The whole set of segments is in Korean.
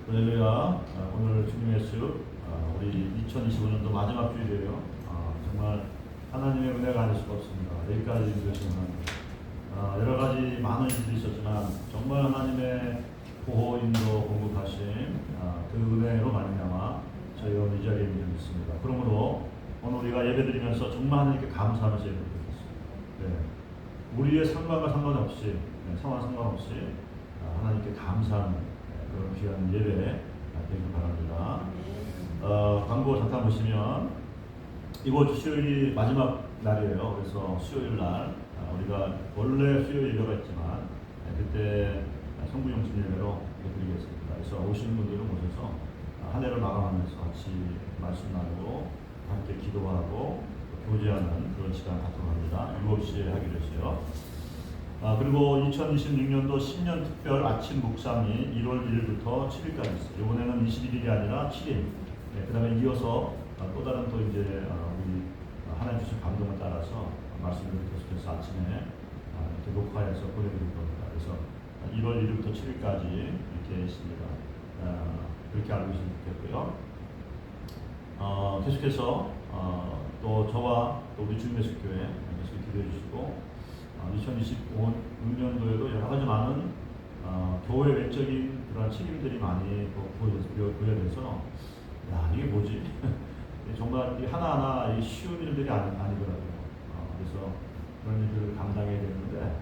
할렐루야. 오늘 주님의 수 우리 2025년도 마지막 주일이에요. 정말 하나님의 은혜가 아닐 수가 없습니다. 여기까지 주신 하나님. 여러 가지 많은 일들이 있었지만 정말 하나님의 보호, 인도, 공급하심 그 은혜로 말미암아 저희가 오늘 이 자리에 있는 있습니다. 그러므로 오늘 우리가 예배드리면서 정말 하나님께 감사하면서 예배드리겠습니다. 네. 우리의 상관과 상관없이 상황 상관없이 하나님께 감사하는 그런 귀한 예배 되길 바랍니다. 광고 잠깐 보시면 이번 주 수요일이 마지막 날이에요. 그래서 수요일 날 우리가 원래 수요일 예배가 있지만 그때 성부용신 예배로 드리겠습니다. 그래서 오시는 분들은 오셔서 한 해를 마감하면서 같이 말씀 나누고 함께 기도하고 교제하는 그런 시간 갖도록 합니다. 7시에 하기로 했어요. 그리고 2026년도 신년 특별 아침 묵상이 1월 1일부터 7일까지 있어요. 이번에는 21일이 아니라 7일. 그 다음에 이어서 또 다른 또 이제 우리 하나님 주신 감동을 따라서 말씀을 계속해서 아침에 이렇게 녹화해서 보내드릴 겁니다. 그래서 1월 1일부터 7일까지 이렇게 있습니다. 그렇게 알고 계시면 좋겠고요. 계속해서 또 저와 또 우리 주님의숙교회 계속 기도해 주시고 2025년도에도 여러 가지 많은 교회 외적인 그런 책임들이 많이 부여돼서 이게 뭐지? 정말 하나하나 쉬운 일들이 아니더라고요. 그래서 그런 일들을 감당해야 되는데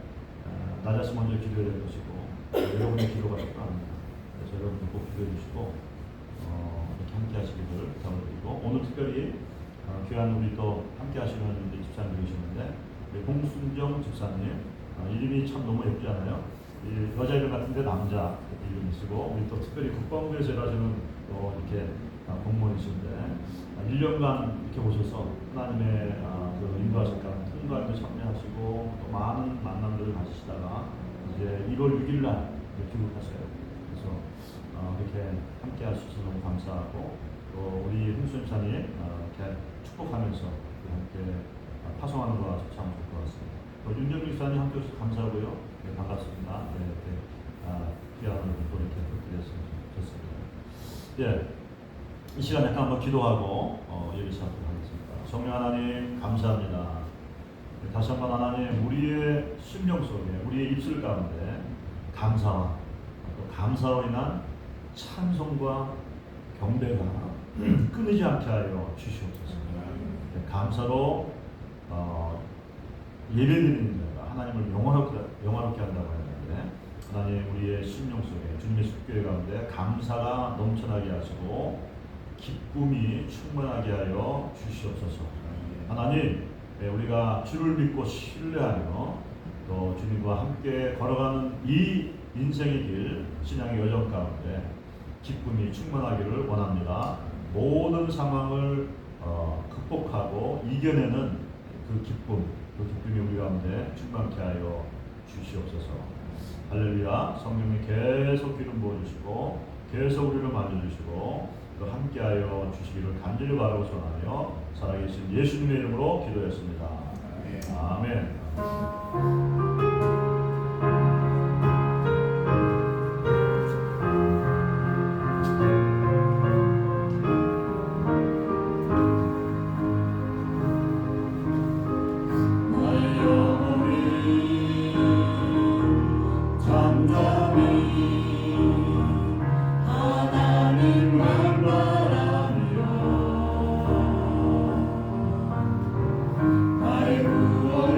나 자신 먼저 기도해야 될 것이고 여러분의 기도가 필요합니다. 그래서 여러분들 꼭 기도해 주시고 이렇게 함께 하시기를 부탁을 드리고 오늘 특별히 귀한 우리 또 함께 하시는 우리 집사님이 계시는데 홍순정 집사님 이름이 참 너무 예쁘지 않아요? 여자 이름 같은데 남자 이름이 쓰고 우리 또 특별히 국방부에서 일하시는 이렇게 공무원이신데 1년간 이렇게 오셔서 하나님의 그 인도하실 가운데 통과에도 참여하시고 또 많은 만남들을 가지시다가 이제 1월 6일 날 귀국하세요. 그래서 이렇게 함께 할 수 있어서 너무 감사하고 또 우리 홍순정 집사님 이렇게 축복하면서 함께 파송하는 거 참 좋을 것 같습니다. 윤정규 집사님 함께 오셔서 감사하고요. 네, 반갑습니다. 네, 이렇게 귀한 또 이렇게 드렸으면 좋겠습니다. 예, 이 시간 약간 한번 기도하고 예배 시작하도록 하겠습니다. 성령 하나님 감사합니다. 네, 다시 한번 하나님 우리의 심령 속에 우리의 입술 가운데 감사와 또 감사로 인한 찬송과 경배가 끊이지 않게 하여 주시옵소서. 네, 감사로 예배드리는 자가 하나님을 영화롭게 한다고 했는데 하나님 우리의 심령 속에 주님의 숙교회 가운데 감사가 넘쳐나게 하시고 기쁨이 충만하게 하여 주시옵소서. 하나님 우리가 주를 믿고 신뢰하며 또 주님과 함께 걸어가는 이 인생의 길 신앙의 여정 가운데 기쁨이 충만하기를 원합니다. 모든 상황을 극복하고 이겨내는 그 기쁨이 우리 가운데 충만케 하여 주시옵소서. 할렐루야. 성령님 계속 기름 부어주시고 계속 우리를 만져주시고 또 함께하여 주시기를 간절히 바라고 소원하며 살아계신 예수님의 이름으로 기도했습니다. 아멘. 나의 구원이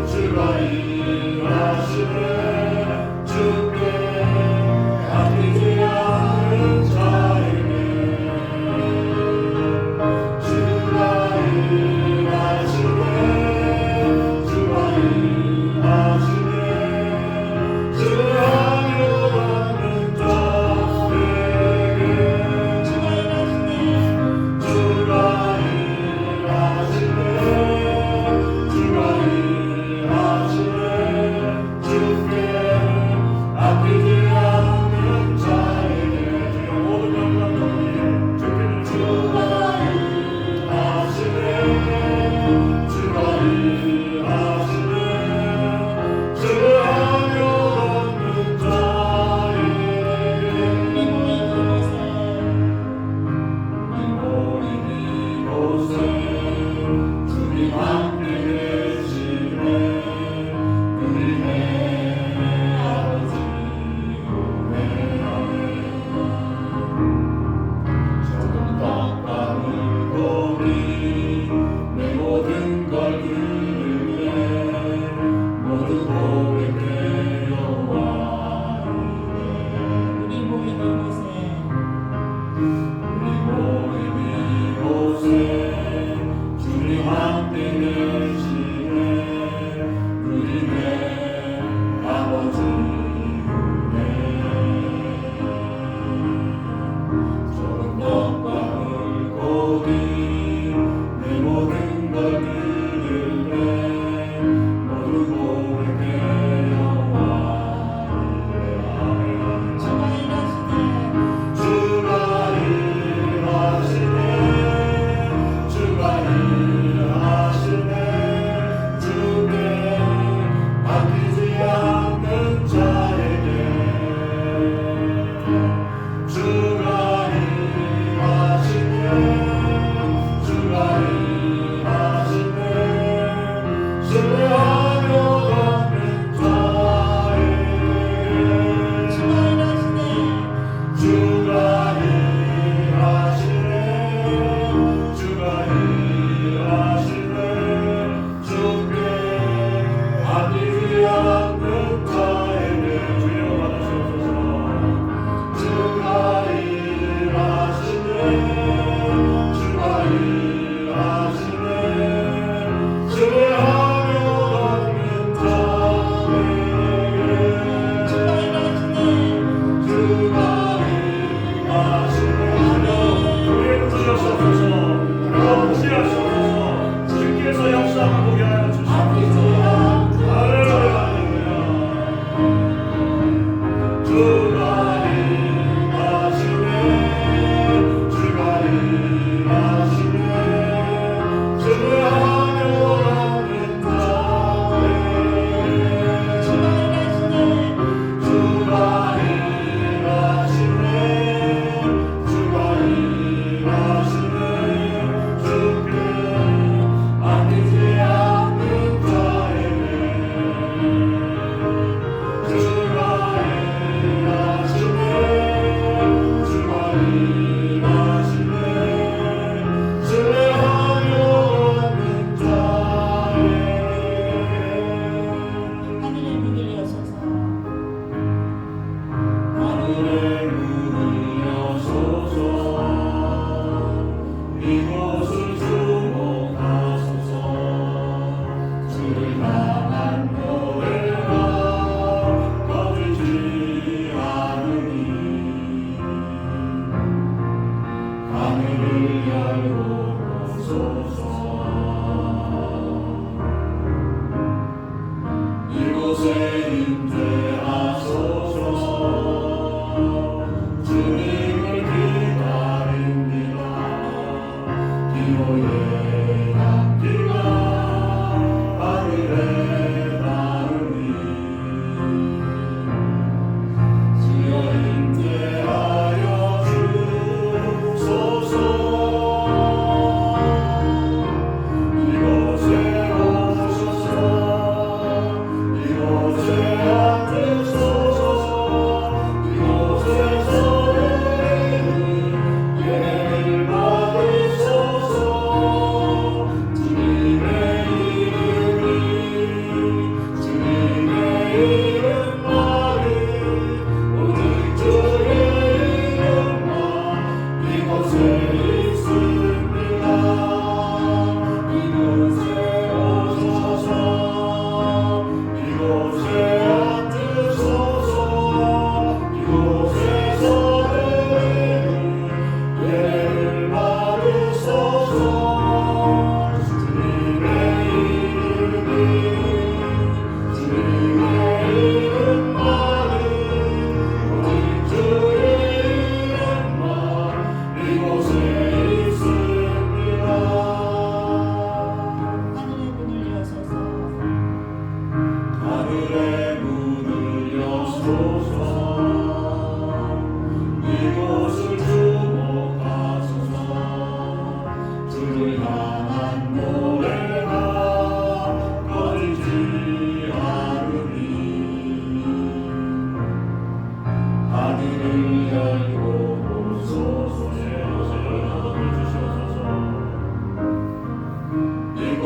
주가 일하시네 주께 아끼지 않는 자에게 주가 일하시네 주가 일하시네 주 하며 가는 자에게 주가 일하시네 주가 일하시네 주께 아끼지 않는 자에게 주여 모든 영광 돌리네 주께 주가 일하시네 주가 일하시네 주 하며 걷는 자에게 우리 모인 이곳에 주님 함께 계시네 우리의 아버지 조금 떡과 물고기 내 모든 걸 드릴래 모두 고백해 여호와이네 우리 모인 이곳에 주님 함께 계시네 우리의 아버지네 조금 떡과 물고기 내 모든 걸 드릴래 모두 고백해 여호와이네 주가 일하시네 주가 일하시네 주께 아끼지 않는 자에게 주가 일하시네 주가 일하시네 주 하며 걷는 자에게 주가 일하시네 주가 일하시네 주께 아끼지 않는 자에게 주여 받으시옵소서 주가 일하시네 주가 일하시네 주 하며 걷는 자에게 주가 일하시네 우리의 부르셨소서 부시하소서 주께서 역사하고 보게 하여 주시옵소서 할렐루야 주가 일하시네 주가 일하시네 주 하며 걷는 자에게 주가 일하시네 주가 일하시네 주께 아끼지 않는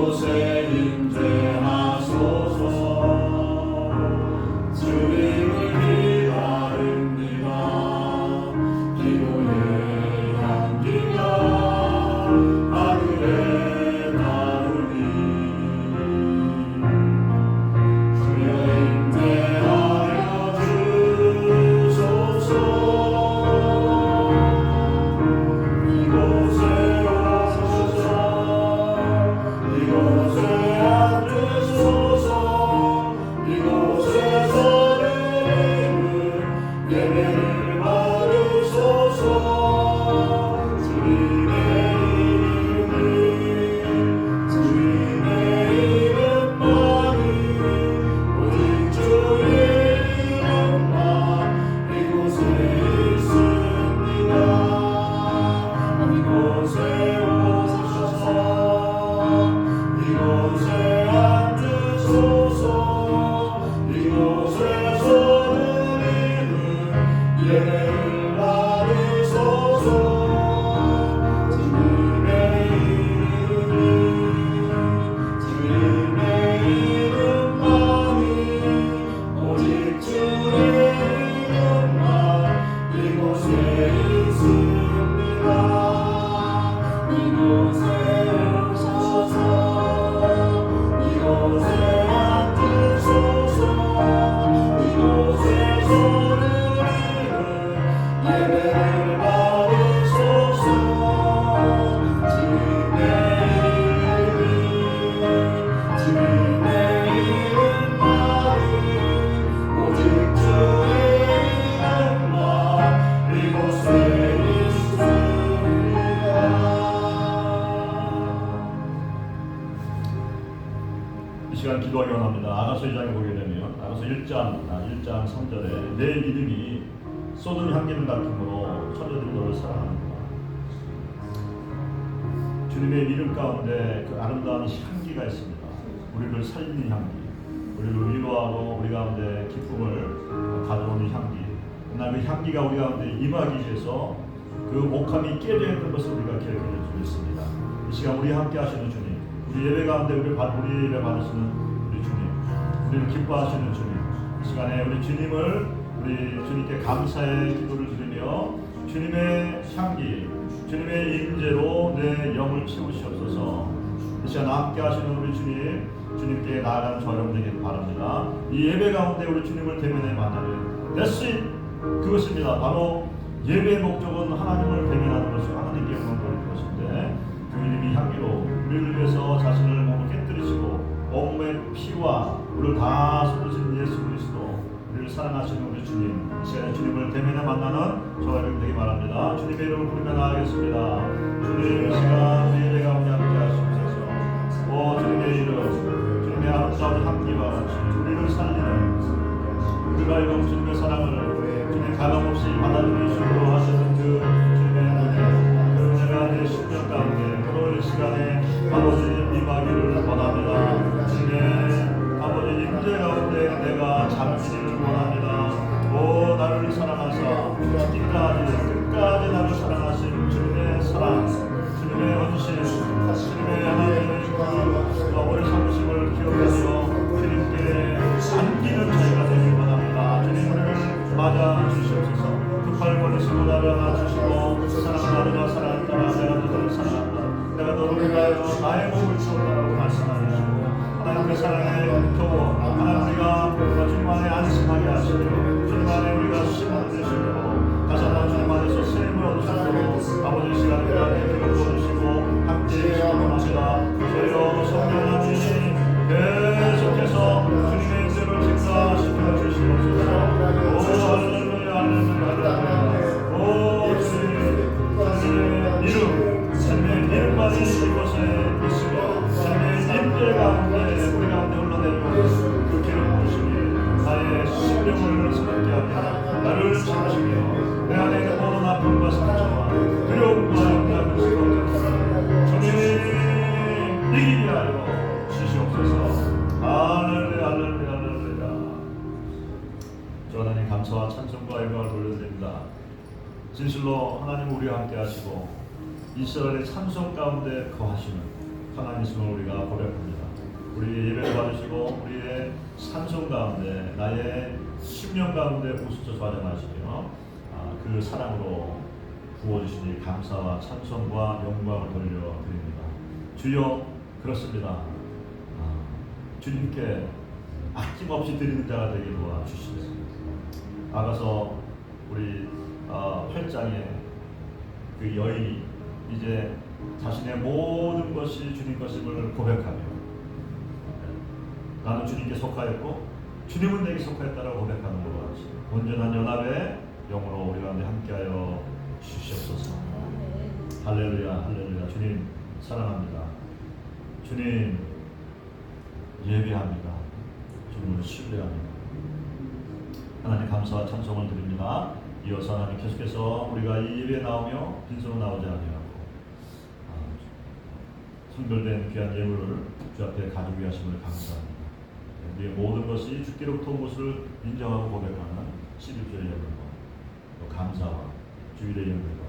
이곳에 임재하소서. 주님을 기다립니다. 기도의 향기가 하늘에 나르니 주여 임재하여 주소서. 이곳에 오소서. 이곳에 앉으소서. 이곳에서 예배를 받으소서. 주님의 이름만이 오직 주의 이름만 이곳에 있습니다. 이곳에 오소서. 이곳에 앉으소서. 이곳에서 예배를 받으소서. 주님의 이름만이 오직 주의 이름만 이곳에 있습니다. 이곳에 오소서. 이곳에 앉으소서. 이곳에서 예배를 받으소서. 주님의 이름만이 오직 주의 이름만 이곳에 있습니다. 이 시간 기도하기 원합니다. 아가서 1장에 보게 되면 아가서 1장 3절에 내 이름이 쏟은 향기를 같으므로 천녀들이 너를 사랑하는구나. 주님의 이름 가운데 그 아름다운 향기가 있습니다. 우리를 살리는 향기, 우리를 위로하고 우리 가운데 기쁨을 가져오는 향기. 그러나 그 향기가 우리 가운데 임하기 위해서 그 옥함이 깨져 있는 것을 우리가 기억해 줄 수 있습니다. 이 시간 우리 함께 하시는 주님, 우리 예배 가운데 우리 예배 받으시는 우리 주님, 우리를 기뻐하시는 주님, 이 시간에 우리 주님을 우리 주님께 감사의 기도를 드리며 주님의 향기, 주님의 임재로 내 영을 채우시옵소서. 이 시간 함께 하시는 우리 주님, 주님께 나아가는 저 여러분 되길 바랍니다. 이 예배 가운데 우리 주님을 대면해 만나면 대신 그것입니다. 바로 예배의 목적은 하나님을 대면하는 것이고 하나님께 영광 돌리는 것인데 그 이름이 향기로 우리를 위해서 자신을 몸을 깨뜨리시고 온몸의 피와 물을 다 쏟으신 예수 그리스도, 우리를 사랑하시는 우리 주님, 이 시간에 주님을 대면해 만나는 저와 여러분 되기 바랍니다. 주님의 이름을 부르며 나아가겠습니다. 주님, 이 시간 우리 예배 가운데 함께 하시옵소서. 오 주님의 이름, 주님의 아름다운 향기와 같이 우리를 살리는, 우리가 이룬 주님의 사랑을 주님 가감없이 받아들이시고 하시는 그 주님의 은혜, 그 은혜가 내 심령 가운데 바로 이 시간에 아버지 임하기를 원합니다. 주님의 아버지 임재 가운데 내가 잠시를 원합니다. 오 나를 사랑하사 끝까지 나를 사랑하신 주님의 사랑, 주님의 헌신, 주님의 하나님의 그 오래 참으심을 기억하시어 주님께 안기는 저희가 되길 원합니다. 주님 우리를 맞아 주시옵소서. 급할 버리시고 나를 안아주시고 사랑하는 나를 사랑한다. 내가 너를 사랑한다. 내가 너를 위하여 나의 몸을 주었다라고 말씀하시고 하나님의 사랑의 교호, 하나님 우리가 주님 안에 안심하게 하시고 주님 안에 우리가 힘을 내시고 다시 한번 주님 안에서 쓰임을 얻으시고 아버지 시간에 우리한테 기름 부어주시고 함께 해주시기 원합니다. 저희로 성령 하나님 계속해서 주님의 인생을 증가시켜 주시옵소서. 오 할렐루야 할렐루야. 오 주님의 이름, 주님의 이름만이 이곳에 있으며 주님의 임재 가운데 우리 가운데 흘러내리고 그 기름 부으시니 나의 심령을 새롭게 하며 나를 지키시며 내 안에 있는 모든 아픔과 상처와 두려움과 염려를 지켜주시고 주님 이기게 하여 주시옵소서. 할렐루야 할렐루야 할렐루야. 주 하나님 감사와 찬송과 영광을 돌려드립니다. 진실로 하나님 우리와 함께 하시고 이스라엘의 찬송 가운데 거하시는 하나님이심을 우리가 고백합니다. 우리의 예배를 받으시고 우리의 찬송 가운데 나의 심령 가운데 부수쳐 좌정하시며 그 사랑으로 부어주시니 감사와 찬송과 영광을 돌려드립니다. 주여 그렇습니다. 주님께 아낌없이 드리는 자가 되게 도와주시옵소서. 나가서 우리 8장에 그 여인이 이제 자신의 모든 것이 주님 것임을 고백하며 나는 주님께 속하였고 주님은 내게 속하였다라고 고백하는 것과 같이 온전한 연합의 영으로 우리 가운데 함께하여 주시옵소서. 할렐루야 할렐루야. 주님 사랑합니다. 주님 예배합니다. 주님을 신뢰합니다. 하나님 감사와 찬송을 드립니다. 이어서 하나님 계속해서 우리가 이 예배에 나오며 빈손으로 나오지 아니하고 성별된 귀한 예물을 주 앞에 가지고 하심을 감사합니다. 우리의 모든 것이 주께로부터 온 것을 인정하고 고백하는 11조의 예물과 또 감사와 주일의 예물과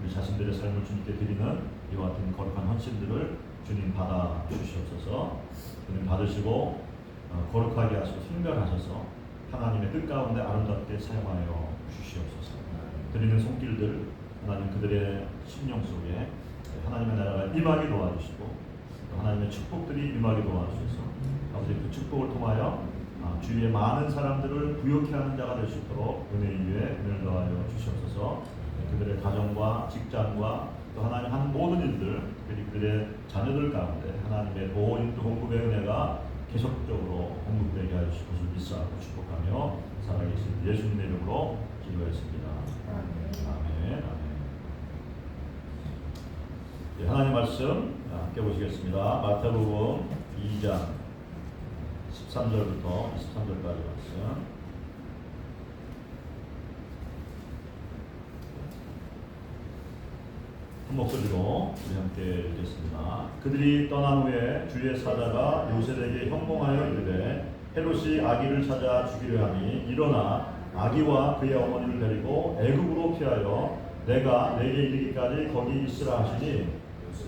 우리 자신들의 삶을 주님께 드리는 이와 같은 거룩한 헌신들을 주님 받아 주시옵소서. 주님 받으시고 거룩하게 하시고 성별하셔서 하나님의 뜻 가운데 아름답게 사용하여 주시옵소서. 드리는 손길들 하나님 그들의 심령 속에 하나님의 나라가 임하게 도와주시고 하나님의 축복들이 임하게 도와주셔서 아버지 그 축복을 통하여 주위의 많은 사람들을 부욕케 하는 자가 될 수 있도록 은혜 위에 은혜를 더하여 주시옵소서. 그들의 가정과 직장과 또 하나님 하는 모든 일들 그리고 그들의 자녀들 가운데 하나님의 보호 인도 공급의 은혜가 계속적으로 공급되게 하여 주실 것을 믿사하고 축복하며 살아계신 예수님의 이름으로 기도했습니다. 아멘. 아멘. 네, 하나님 말씀 함께 보시겠습니다. 마태복음 2장 13절부터 23절까지 말씀. 한 목소리로 우리 함께 읽겠습니다. 그들이 떠난 후에 주의 사자가 요셉에게 형봉하여 이르되 헤롯이 아기를 찾아 죽이려 하니 일어나 아기와 그의 어머니를 데리고 애굽으로 피하여 내가 내게 이르기까지 거기 있으라 하시니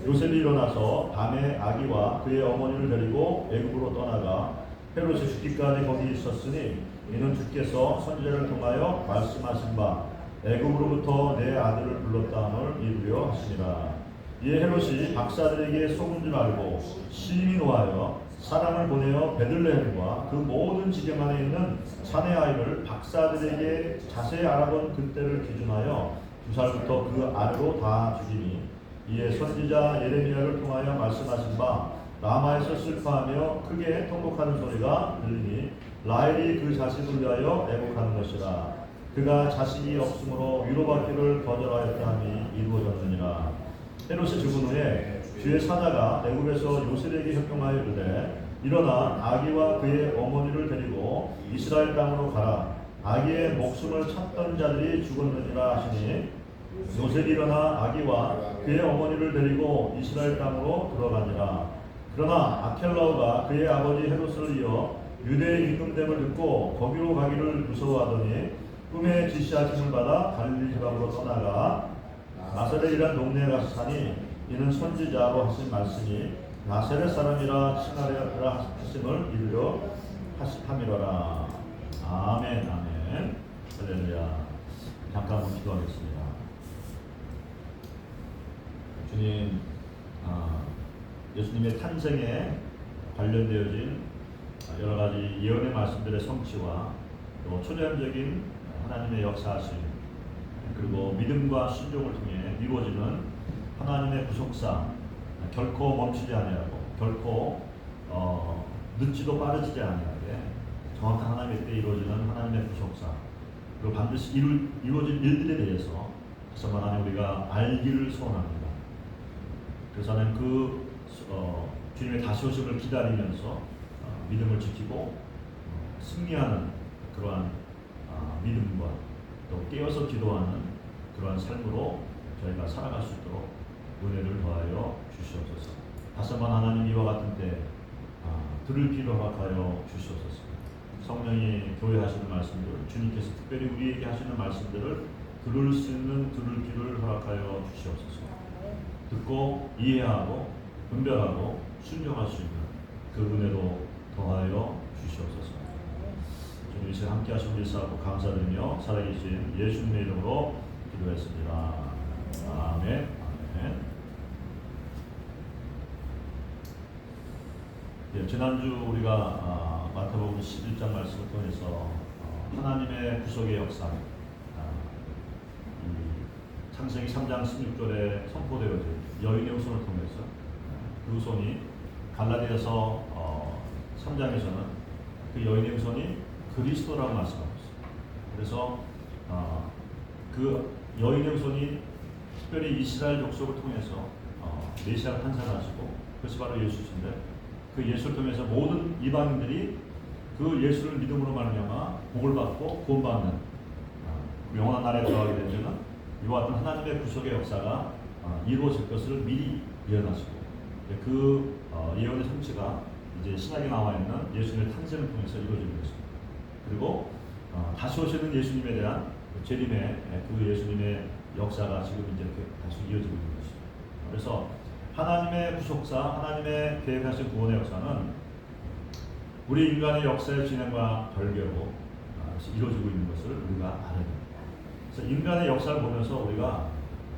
요셉이 일어나서 밤에 아기와 그의 어머니를 데리고 애굽으로 떠나가 헤롯이 죽기까지 거기 있었으니 이는 주께서 선지자를 통하여 말씀하신 바 애굽으로부터 내 아들을 불렀다함을 이루려 하시니라. 이에 헤롯이 박사들에게 속은 줄 알고 심히 노하여 사람을 보내어 베들레헴과 그 모든 지경 안에 있는 사내 아이를 박사들에게 자세히 알아본 그때를 기준하여 2살부터 그 아래로 다 죽이니 이에 선지자 예레미야를 통하여 말씀하신 바 라마에서 슬퍼하며 크게 통곡하는 소리가 들리니 라헬이 그 자식을 위하여 애곡하는 것이라. 그가 자식이 없으므로 위로받기를 거절하였다 함이 이루어졌느니라. 헤롯이 죽은 후에 주의 사자가 애굽에서 요셉에게 협경하여 이르되 일어나 아기와 그의 어머니를 데리고 이스라엘 땅으로 가라. 아기의 목숨을 찾던 자들이 죽었느니라 하시니 요셉이 일어나 아기와 그의 어머니를 데리고 이스라엘 땅으로 들어가니라. 그러나 아켈라오가 그의 아버지 헤롯을 이어 유대의 임금됨을 듣고 거기로 가기를 무서워하더니 꿈에 지시하심을 받아 갈릴리 지방으로 떠나가 나사렛이라는 동네에 가서 사니 이는 선지자로 하신 말씀이 나사렛 사람이라 칭하리라 하심을 이루려 함이로라. 아멘. 아멘. 할렐루야. 잠깐 한번 기도하겠습니다. 주님, 예수님의 탄생에 관련되어진 여러 가지 예언의 말씀들의 성취와 또 초자연적인 하나님의 역사하심 그리고 믿음과 신종을 통해 이루어지는 하나님의 구속사 결코 멈추지 아니하고 결코 늦지도 빠르지 아니하게 정확한 하나님의 때에 이루어지는 하나님의 구속사 그리고 반드시 이루어질 일들에 대해서 다시 한번 하나님 우리가 알기를 소원합니다. 그래서 하나님 그 주님의 다시 오심을 기다리면서 믿음을 지키고 승리하는 그러한 믿음과 또 깨어서 기도하는 그러한 삶으로 저희가 살아갈 수 있도록 은혜를 더하여 주시옵소서. 다시 한번 하나님 이와 같은 때 들을 귀를 허락하여 주시옵소서. 성령이 교회 하시는 말씀들 주님께서 특별히 우리에게 하시는 말씀들을 들을 귀를 허락하여 주시옵소서. 듣고 이해하고 분별하고 순종할 수 있는 그 은혜도 더하여 주시옵소서. 주님 이 시간 함께 하신 우리 사고 감사드리며 살아계신 예수님의 이름으로 기도했습니다. 아멘. 아멘. 예, 지난주 우리가 마태복음 11장 말씀을 통해서 하나님의 구속의 역사, 창세기 3장 16절에 선포되어진 여인의 후손을 통해서 그 후손이 갈라디아서 3장에서는 그 여인의 후손이 그리스도라고 말씀하고 있습니다. 그래서 그 여인의 후손이 특별히 이스라엘 족속을 통해서 메시아가 탄생하시고 그것이 바로 예수신데 그 예수를 통해서 모든 이방인들이 그 예수를 믿음으로 말미암아 복을 받고 구원받는 영원한 나라에 들어가게 되면 이와 같은 하나님의 구속의 역사가 이루어질 것을 미리 예언하시고 그 예언의 성취가 이제 신약에 나와 있는 예수님의 탄생을 통해서 이루어지는 것입니다. 그리고 다시 오시는 예수님에 대한 재림의 그 예수님의 역사가 지금 이제 이렇게 다시 이어지고 있는 것입니다. 그래서 하나님의 구속사, 하나님의 계획하신 구원의 역사는 우리 인간의 역사의 진행과 별개로 이루어지고 있는 것을 우리가 알아야 됩니다. 그래서 인간의 역사를 보면서 우리가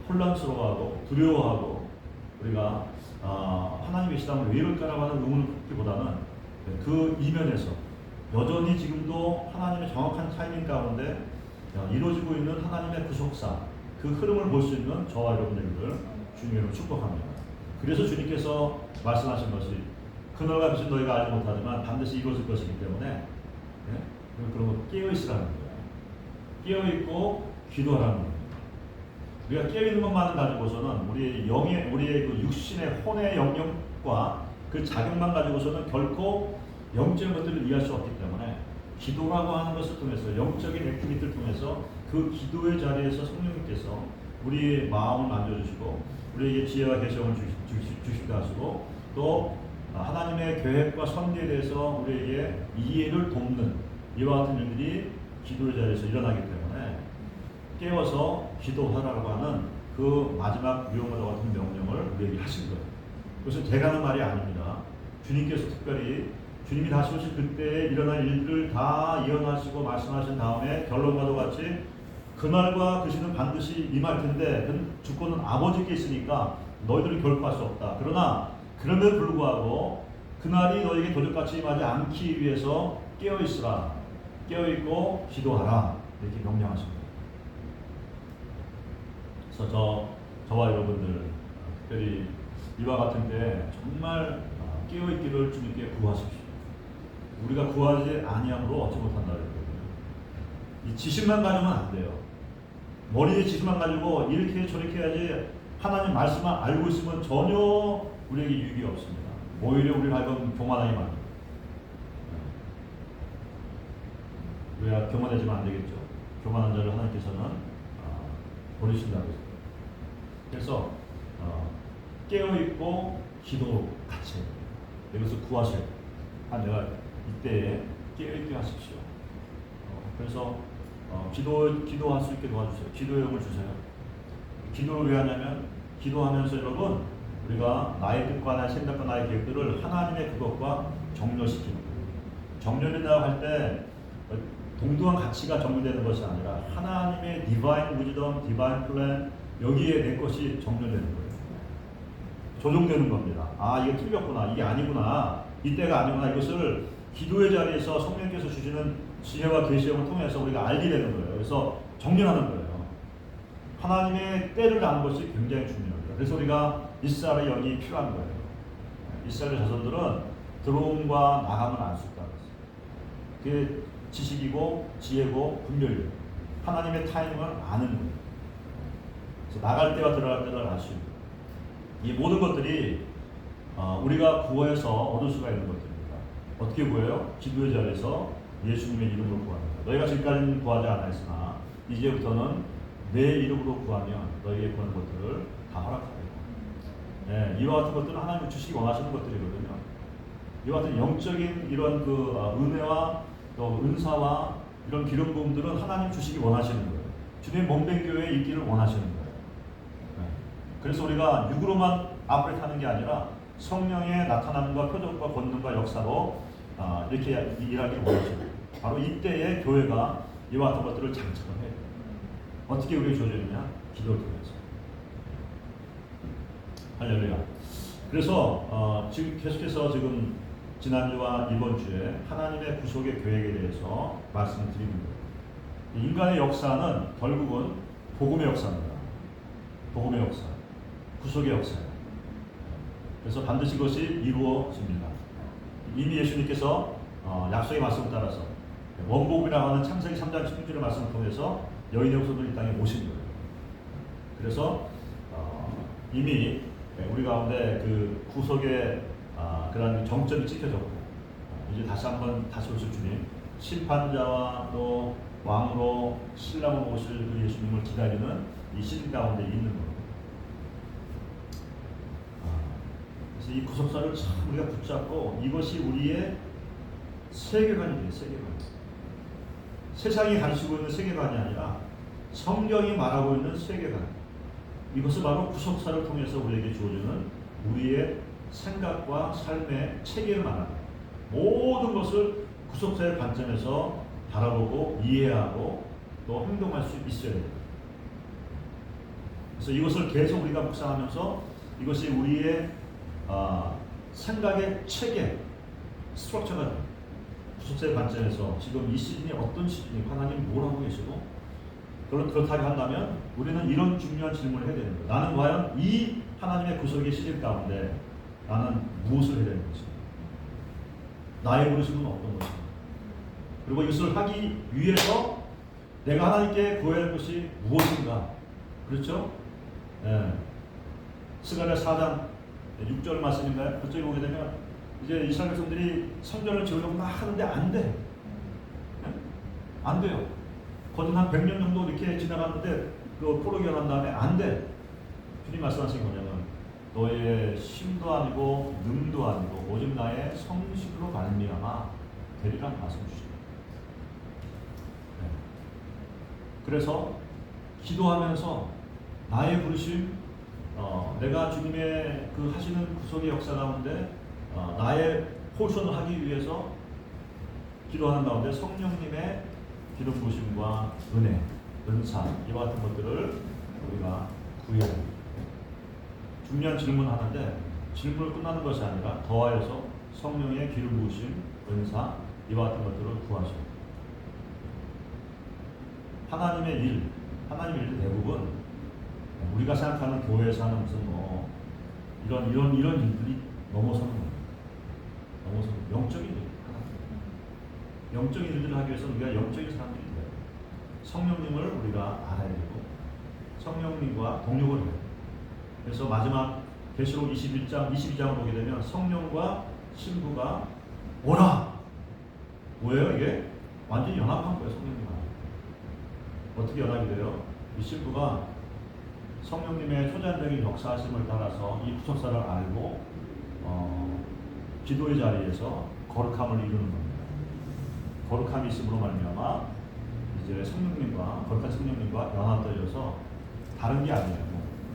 혼란스러워하고 두려워하고 우리가 하나님의 시담을 왜 이럴까라고 하는 의문을 갖기보다는 그 이면에서 여전히 지금도 하나님의 정확한 타이밍 가운데 이루어지고 있는 하나님의 구속사 그 흐름을 볼 수 있는 저와 여러분들을 주님으로 축복합니다. 그래서 주님께서 말씀하신 것이 그날과 같이 너희가 알지 못하지만 반드시 이루어질 것이기 때문에 그런 거 깨어있으라는 거예요. 깨어있고 기도하라는 겁니다. 우리가 깨어있는 것만을 가지고서는 우리의 그 육신의 혼의 영역과 그 자격만 가지고서는 결코 영적인 것들을 이해할 수 없기 때문에 기도라고 하는 것을 통해서 영적인 액티비티를 통해서 그 기도의 자리에서 성령님께서 우리의 마음을 만져주시고 우리에게 지혜와 계시를 주시게 하시고 또 하나님의 계획과 섭리에 대해서 우리에게 이해를 돕는 이와 같은 일들이 기도의 자리에서 일어나기 때문에 깨워서 기도하라고 하는 그 마지막 위험과 같은 명령을 우리에게 하신 거예요. 그것은 제가 하는 말이 아닙니다. 주님께서 특별히 주님이 다시 오실 그때에 일어날 일들을 다 예언하시고 말씀하신 다음에 결론과도 같이 그날과 그 시는 반드시 임할 텐데 그 주권은 아버지께 있으니까 너희들은 결코 할 수 없다. 그러나 그럼에도 불구하고 그날이 너에게 도적같이 임하지 않기 위해서 깨어있으라. 깨어있고 기도하라. 이렇게 명령하십니다. 그래서 저와 여러분들 특별히 이와 같은 때 정말 깨어있기를 주님께 구하십시오. 우리가 구하지 아니함으로 얻지 못한다 그랬거든요. 이 지식만 가지고는 안 돼요. 머리에 지식만 가지고 이렇게 저렇게 해야지 하나님 말씀만 알고 있으면 전혀 우리에게 유익이 없습니다. 오히려 우리를 하여금 교만하게 만듭니다. 우리가 교만해지면 안 되겠죠. 교만한 자를 하나님께서는 버리신다고 했습니다. 그래서 깨어있고 기도 같이 해요. 이것을 구하셔야 돼요. 내가 이때에 깨어있게 하십시오. 그래서 기도할 수 있게 도와주세요. 기도의 영을 주세요. 기도를 왜 하냐면 기도하면서 여러분 우리가 나의 뜻과 나의 생각과 나의 계획들을 하나님의 그것과 정렬시키는 거예요. 정렬이라고 할 때 동등한 가치가 정렬되는 것이 아니라 하나님의 디바인 위즈덤, 디바인 플랜 여기에 내 것이 정렬되는 거예요. 조정되는 겁니다. 아 이게 틀렸구나, 이게 아니구나, 이때가 아니구나. 이것을 기도의 자리에서 성령께서 주시는 지혜와 계시형을 통해서 우리가 알게 되는 거예요. 그래서 정렬하는 거예요. 하나님의 때를 아는 것이 굉장히 중요합니다. 그래서 우리가 이스라엘의 영이 필요한 거예요. 이스라엘 자손들은 들어옴과 나감을 알 수 있다고 했어요. 그게 지식이고 지혜고 분별이에요. 하나님의 타이밍을 아는 거예요. 그래서 나갈 때와 들어갈 때를 알 수 있는 거예요. 이 모든 것들이 우리가 구해서 얻을 수가 있는 것들입니다. 어떻게 구해요? 기도의 자리에서 예수님의 이름으로 구합니다. 너희가 지금까지는 구하지 않았으나 이제부터는 내 이름으로 구하면 너희에게 구하는 것들을 다 허락하겠다. 네, 이와 같은 것들은 하나님이 주시기 원하시는 것들이거든요. 이와 같은 영적인 이런 그 은혜와 또 은사와 이런 기름 부음들은 하나님 주시기 원하시는 거예요. 주님의 몸된 교회에 있기를 원하시는 거예요. 네. 그래서 우리가 육으로만 앞을 타는 게 아니라 성령의 나타남과 표적과 권능과 역사로 이렇게 일하기를 원하죠. 바로 이때에 교회가 이와 같은 것들을 장착을 해요. 어떻게 우리가 주어지느냐? 기도를 통해서. 할렐루야. 그래서 지금 계속해서 지금 지난주와 이번 주에 하나님의 구속의 계획에 대해서 말씀을 드리는 거예요. 인간의 역사는 결국은 복음의 역사입니다. 복음의 역사, 구속의 역사예요. 그래서 반드시 그것이 이루어집니다. 이미 예수님께서 약속의 말씀을 따라서 원복음이라고 하는 창세기 3장 16절의 말씀을 통해서 여인의 후손을 이 땅에 모신 거예요. 그래서 이미 우리 가운데 그 구속의 그런 정점이 찍혀졌고 이제 다시 오실 주님, 심판자와 또 왕으로 신랑으로 오실 그 예수님을 기다리는 이 시즌 가운데 있는 거예요. 그래서 이 구속사를 참 우리가 붙잡고 이것이 우리의 세계관이에요. 세계관. 세상이 가르치고 있는 세계관이 아니라 성경이 말하고 있는 세계관. 이것은 바로 구속사를 통해서 우리에게 주어지는 우리의 생각과 삶의 체계를 말합니다. 모든 것을 구속사의 관점에서 바라보고 이해하고 또 행동할 수 있어야 됩니다. 그래서 이것을 계속 우리가 묵상하면서 이것이 우리의 생각의 체계, 스트럭처가 됩니다. 구속사의 관점에서 지금 이 시즌이 어떤 시즌이 하나님 뭘 하고 계시고 그렇다고 한다면 우리는 이런 중요한 질문을 해야 되는 거예요. 나는 과연 이 하나님의 구속의 시즌 가운데 나는 무엇을 해야 되는 것인가? 나의 부르심은 어떤 것인가? 그리고 이것을 하기 위해서 내가 하나님께 구해야 할 것이 무엇인가? 그렇죠? 예. 스가랴 4장 6절 말씀인가요? 그쪽에 보게 되면 이제 이스라엘 백성들이 성전을 지으려고 막 하는데 안 돼. 안 돼요. 거듭 한 100년 정도 이렇게 지나갔는데 그 포로기 난 다음에 안 돼. 주님 말씀하신 거냐면 너의 힘도 아니고 능도 아니고 오직 나의 성실로 말미암아 되리라는 말씀 주십니다. 네. 그래서 기도하면서 나의 부르심, 내가 주님의 그 하시는 구속의 역사 가운데 나의 포션을 하기 위해서 기도하는 가운데 성령님의 기름 부으심과 은혜, 은사 이와 같은 것들을 우리가 구해야 합니다. 중요한 질문하는데 질문을 끝나는 것이 아니라 더하여서 성령의 기름 부으심, 은사 이와 같은 것들을 구하셔. 하나님의 일들 대부분 우리가 생각하는 교회에서 하는 무슨 이런 일들이 넘어서는 거예요. 넘어서는 영적인 일. 영적인 일들을 하기 위해서 우리가 영적인 사람들이 돼요. 성령님을 우리가 알아야 되고 성령님과 동역을 해요. 그래서 마지막 계시록 22장을 보게 되면 성령과 신부가 오라. 뭐예요 이게? 완전히 연합한 거예요. 성령님과. 어떻게 연합이 돼요? 이 신부가 성령님의 초자연적인 역사하심을 따라서 이 구속사를 알고 기도의 자리에서 거룩함을 이루는 겁니다. 거룩함이 있음으로 말미암아 이제 성령님과 거룩한 성령님과 연합되어서 다른 게 아니에요.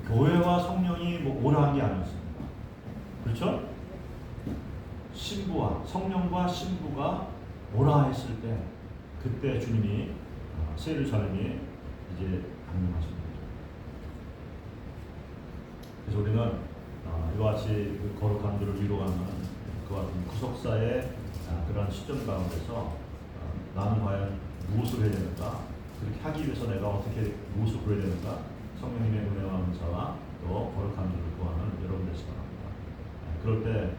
교회와 성령이 오라 한 게 아니었습니다. 그렇죠? 신부와 성령과 신부가 오라 했을 때 그때 주님이 새 예루살렘이 이제 강림하십니다. 그래서 우리는 이와 같이 그 거룩함들을 이루어가는 그와 같은 구속사의 그러한 시점 가운데서 나는 과연 무엇을 해야 되는가? 그렇게 하기 위해서 내가 어떻게 무엇을 구해야 되는가? 성령님의 은혜와 은사와 또 거룩함들을 구하는 여러분 되시기 바랍니다. 그럴 때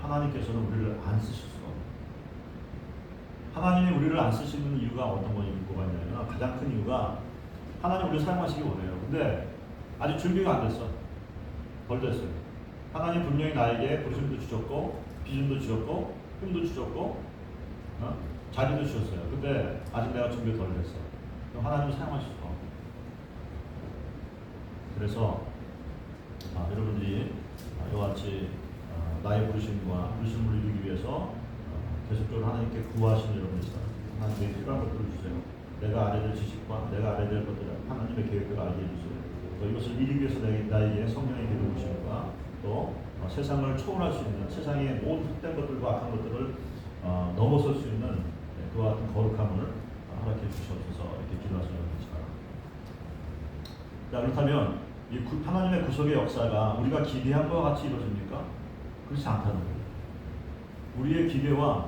하나님께서는 우리를 안 쓰실 수가 없어요. 하나님이 우리를 안 쓰시는 이유가 어떤 거가 있냐면 가장 큰 이유가 하나님 우리를 사용하시기 원해요. 근데 아직 준비가 안 됐어. 덜 됐어요. 하나님 분명히 나에게 부르심도 주셨고 비전도 주셨고 힘도 주셨고 자리도 주셨어요. 근데 아직 내가 준비가 덜 됐어. 그럼 하나님을 사용하실 수가 없어요. 그래서 여러분들이 이와 같이 나의 부르심을 이루기 위해서 계속적으로 하나님께 구하시는 여러분이시다. 하나님께 필요한 것들을 주세요. 내가 알아야 될 지식과 내가 알아야 될 것들을 하나님의 계획을 알게 해주세요. 또 이것을 이루기 위해서 나에게 성령의 기름 부으심과 또 세상을 초월할 수 있는, 세상의 모든 헛된 것들과 악한 것들을 넘어설 수 있는 그와 같은 거룩함을 허락해 주시옵소서. 이렇게 기도하시는 것입니다. 자, 그렇다면 이 하나님의 구속의 역사가 우리가 기대한 것과 같이 이루어집니까? 그렇지 않다는 거예요. 우리의 기대와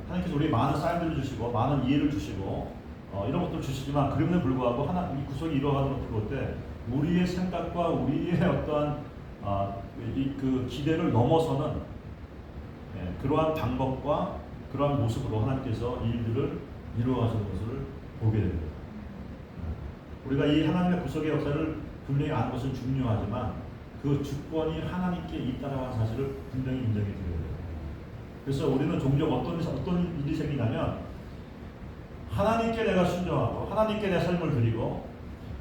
하나님께서 우리에게 많은 사인들을 주시고 많은 이해를 주시고 이런 것도 주시지만 그럼에도 불구하고 이 구속이 이루어가는 그것 때 우리의 생각과 우리의 어떠한 그 기대를 넘어서는 그러한 방법과 그러한 모습으로 하나님께서 이 일들을 이루어가시는 것을 보게 됩니다. 우리가 이 하나님의 구속의 역사를 분명히 아는 것은 중요하지만 그 주권이 하나님께 있다는 사실을 분명히 인정해 드려야 돼요. 그래서 우리는 종종 어떤 일이 생기냐면 하나님께 내가 순종하고 하나님께 내 삶을 드리고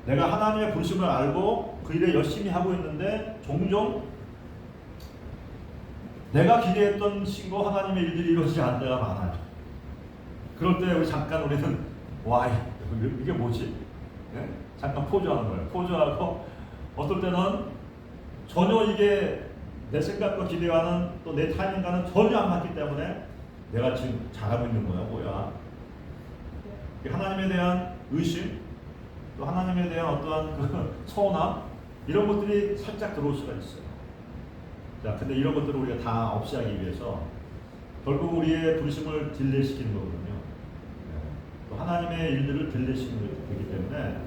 내가 하나님의 부르심을 알고 그 일에 열심히 하고 있는데 종종 내가 기대했던 신고 하나님의 일들이 이루어지지 않을 때가 많아요. 그럴 때 우리는 와 이게 뭐지? 네? 잠깐 포즈하는 거예요. 포즈하고 어떨 때는 전혀 이게 내 생각과 기대와는 또 내 타이밍과는 전혀 안 맞기 때문에 내가 지금 잘하고 있는 거야 뭐야. 하나님에 대한 의심 또 하나님에 대한 어떠한 그 서운함 이런 것들이 살짝 들어올 수가 있어요. 자, 근데 이런 것들을 우리가 다 없애기 위해서 결국 우리의 부르심을 딜레이시키는 거거든요. 또 하나님의 일들을 딜레이시키는 거기 때문에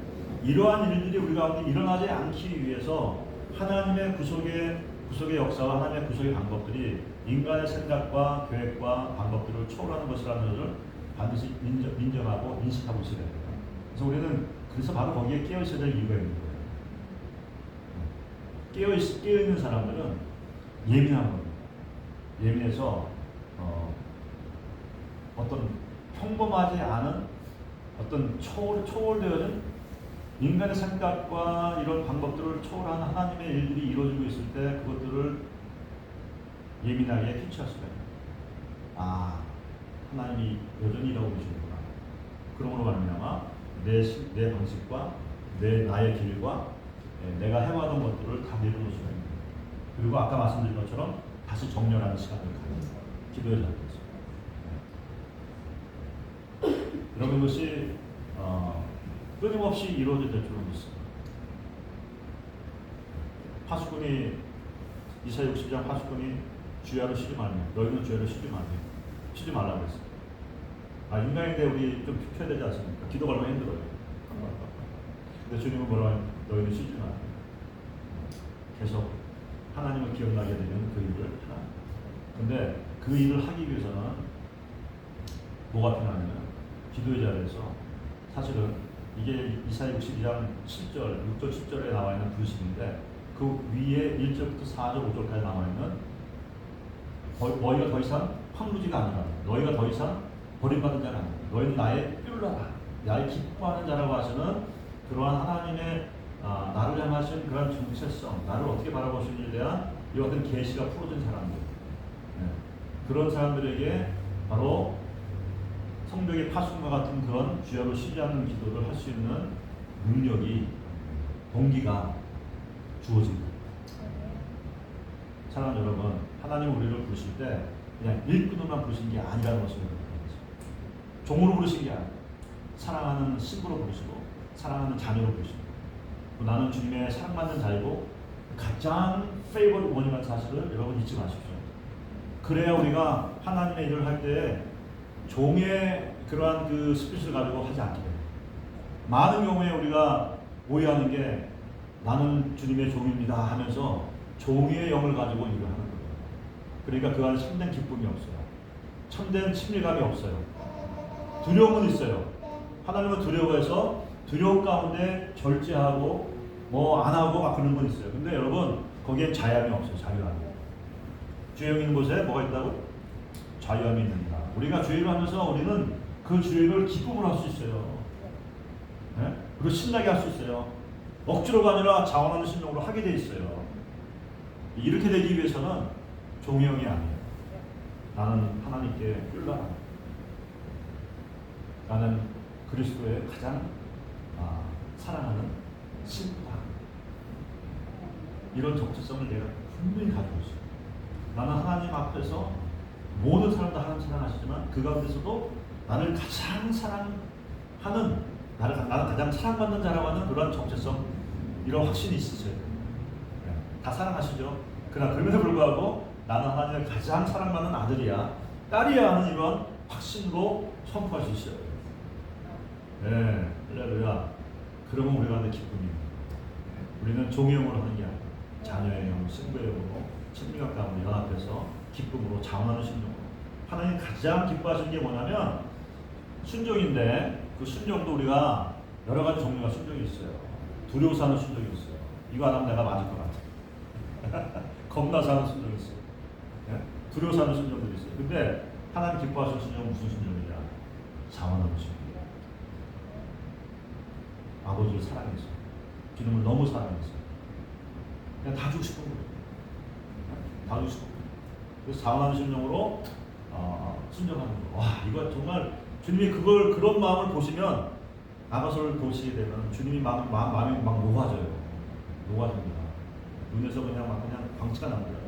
이러한 일들이 우리 가운데 일어나지 않기 위해서 하나님의 구속의 역사와 하나님의 구속의 방법들이 인간의 생각과 계획과 방법들을 초월하는 것이라는 것을 반드시 인정하고 인식하고 있어야 됩니다. 그래서 우리는 바로 거기에 깨어 있어야 될 이유가 있는 거예요. 깨어 있는 사람들은 예민한 겁니다. 예민해서 어떤 평범하지 않은 어떤 초월되어진 인간의 생각과 이런 방법들을 초월한 하나님의 일들이 이루어지고 있을 때 그것들을 예민하게 캐치할 수가 있습니다. 아, 하나님이 여전히 일하고 계시는구나. 그러므로 말미암아 내 방식과 나의 길과 내가 해왔던 것들을 다 내려놓을 수가 있는 거예요. 그리고 아까 말씀드린 것처럼 다시 정렬하는 시간을 가집니다. 기도의 자리에서. 여러분 이것이 끊임없이 이루어질 줄은 믿습니다. 파수꾼이 이사야 60장 파수꾼이 주야로 쉬지 말며 너희는 주야로 쉬지 말라고 했어요. 인간인데 우리 좀 펴야 되지 않습니까? 기도가 얼마나 힘들어요. 근데 주님은 뭐라고 너희는 쉬지 마. 계속 하나님을 기억나게 되면 그 일을 하라. 근데 그 일을 하기 위해서는 뭐가 필요하냐면 기도의 자리에서 사실은 이게 이사야 62장 7절, 6절, 7절에 나와 있는 부르심인데 그 위에 1절부터 4절, 5절까지 나와 있는 너희가 더 이상 황무지가 아니라 너희가 더 이상 버림받은 자가 아니라 너희는 나의 뾰라라 나의 기뻐하는 자라고 하시는 그러한 하나님의 나를 향하신 그런 정체성, 나를 어떻게 바라보시는지에 대한 이와 같은 계시가 풀어진 사람들, 그런 사람들에게 바로 성벽의 파수꾼과 같은 그런 주야로 쉬지 않는 기도를 할 수 있는 능력이 동기가 주어집니다. 사랑하는 여러분, 하나님 우리를 부르실 때 그냥 일꾼으로만 부르신 게 아니라는 것을 여러분 종으로 부르신 게 아니에요. 사랑하는 신부로 부르시고 사랑하는 자녀로 부르시고 나는 주님의 사랑받는 자이고 가장 페이버드 원이라는 사실을 여러분 잊지 마십시오. 그래야 우리가 하나님의 일을 할 때 종의 그러한 그 스피릿을 가지고 하지 않게 돼요. 많은 경우에 우리가 오해하는 게 나는 주님의 종입니다 하면서 종의 영을 가지고 일을 하는 거예요. 그러니까 그 안에 참된 기쁨이 없어요. 참된 친밀감이 없어요. 두려움은 있어요. 하나님은 두려워해서 두려움 가운데 절제하고 뭐 안 하고 막 그런 건 있어요. 근데 여러분 거기엔 자유함이 없어요. 자유함이. 주의 있는 곳에 뭐가 있다고? 자유함이 있는다. 우리가 주의를 하면서 우리는 그 주의를 기쁨으로 할 수 있어요. 네? 그리고 신나게 할 수 있어요. 억지로가 아니라 자원하는 심령으로 하게 돼 있어요. 이렇게 되기 위해서는 종의 영이 아니에요. 나는 하나님께 뿔라. 나는 그리스도의 가장 사랑하는 신부다. 이런 정체성을 내가 분명히 가지고 있어요. 나는 하나님 앞에서 모든 사람도 하나님 사랑하시지만 그 가운데서도 나를 가장 사랑하는, 나는 가장 사랑받는 자라고 하는 그런 정체성, 이런 확신이 있으세요. 네, 다 사랑하시죠. 그러나 그럼에도 불구하고 나는 하나님의 가장 사랑받는 아들이야, 딸이야 하는 이런 확신으로 선포할 수 있어요. 네, 할렐루야. 그러면 우리가 하는 기쁨이, 우리는 종의 영으로 하는 게 아니라 자녀의 영, 신부의 영으로 친밀감 가운데 연합해서 기쁨으로 자원하는 심령으로. 하나님 가장 기뻐하시는 게 뭐냐면 순종인데, 그 순종도 우리가 여러 가지 종류가 순종이 있어요. 두려워서 하는 순종이 있어요. 이거 안 하면 내가 맞을 것 같아. 겁나서 하는 순종이 있어요. 네? 두려워서 하는 순종들이 있어요. 근데 하나님 기뻐하시는 순종은 무슨 순종이냐? 자원하는 순종. 아버지를 사랑해서, 주님을 너무 사랑해서 그냥 다 주고 싶은 거예요. 다 주고 싶은 거예요. 그래서 자원하는 심령으로 순종하는 거. 와, 이거 정말 주님이 그런 마음을 보시면, 나가서를 보시게 되면 주님이 마음이 막 녹아져요. 녹아집니다. 눈에서 그냥 광채가 납니다.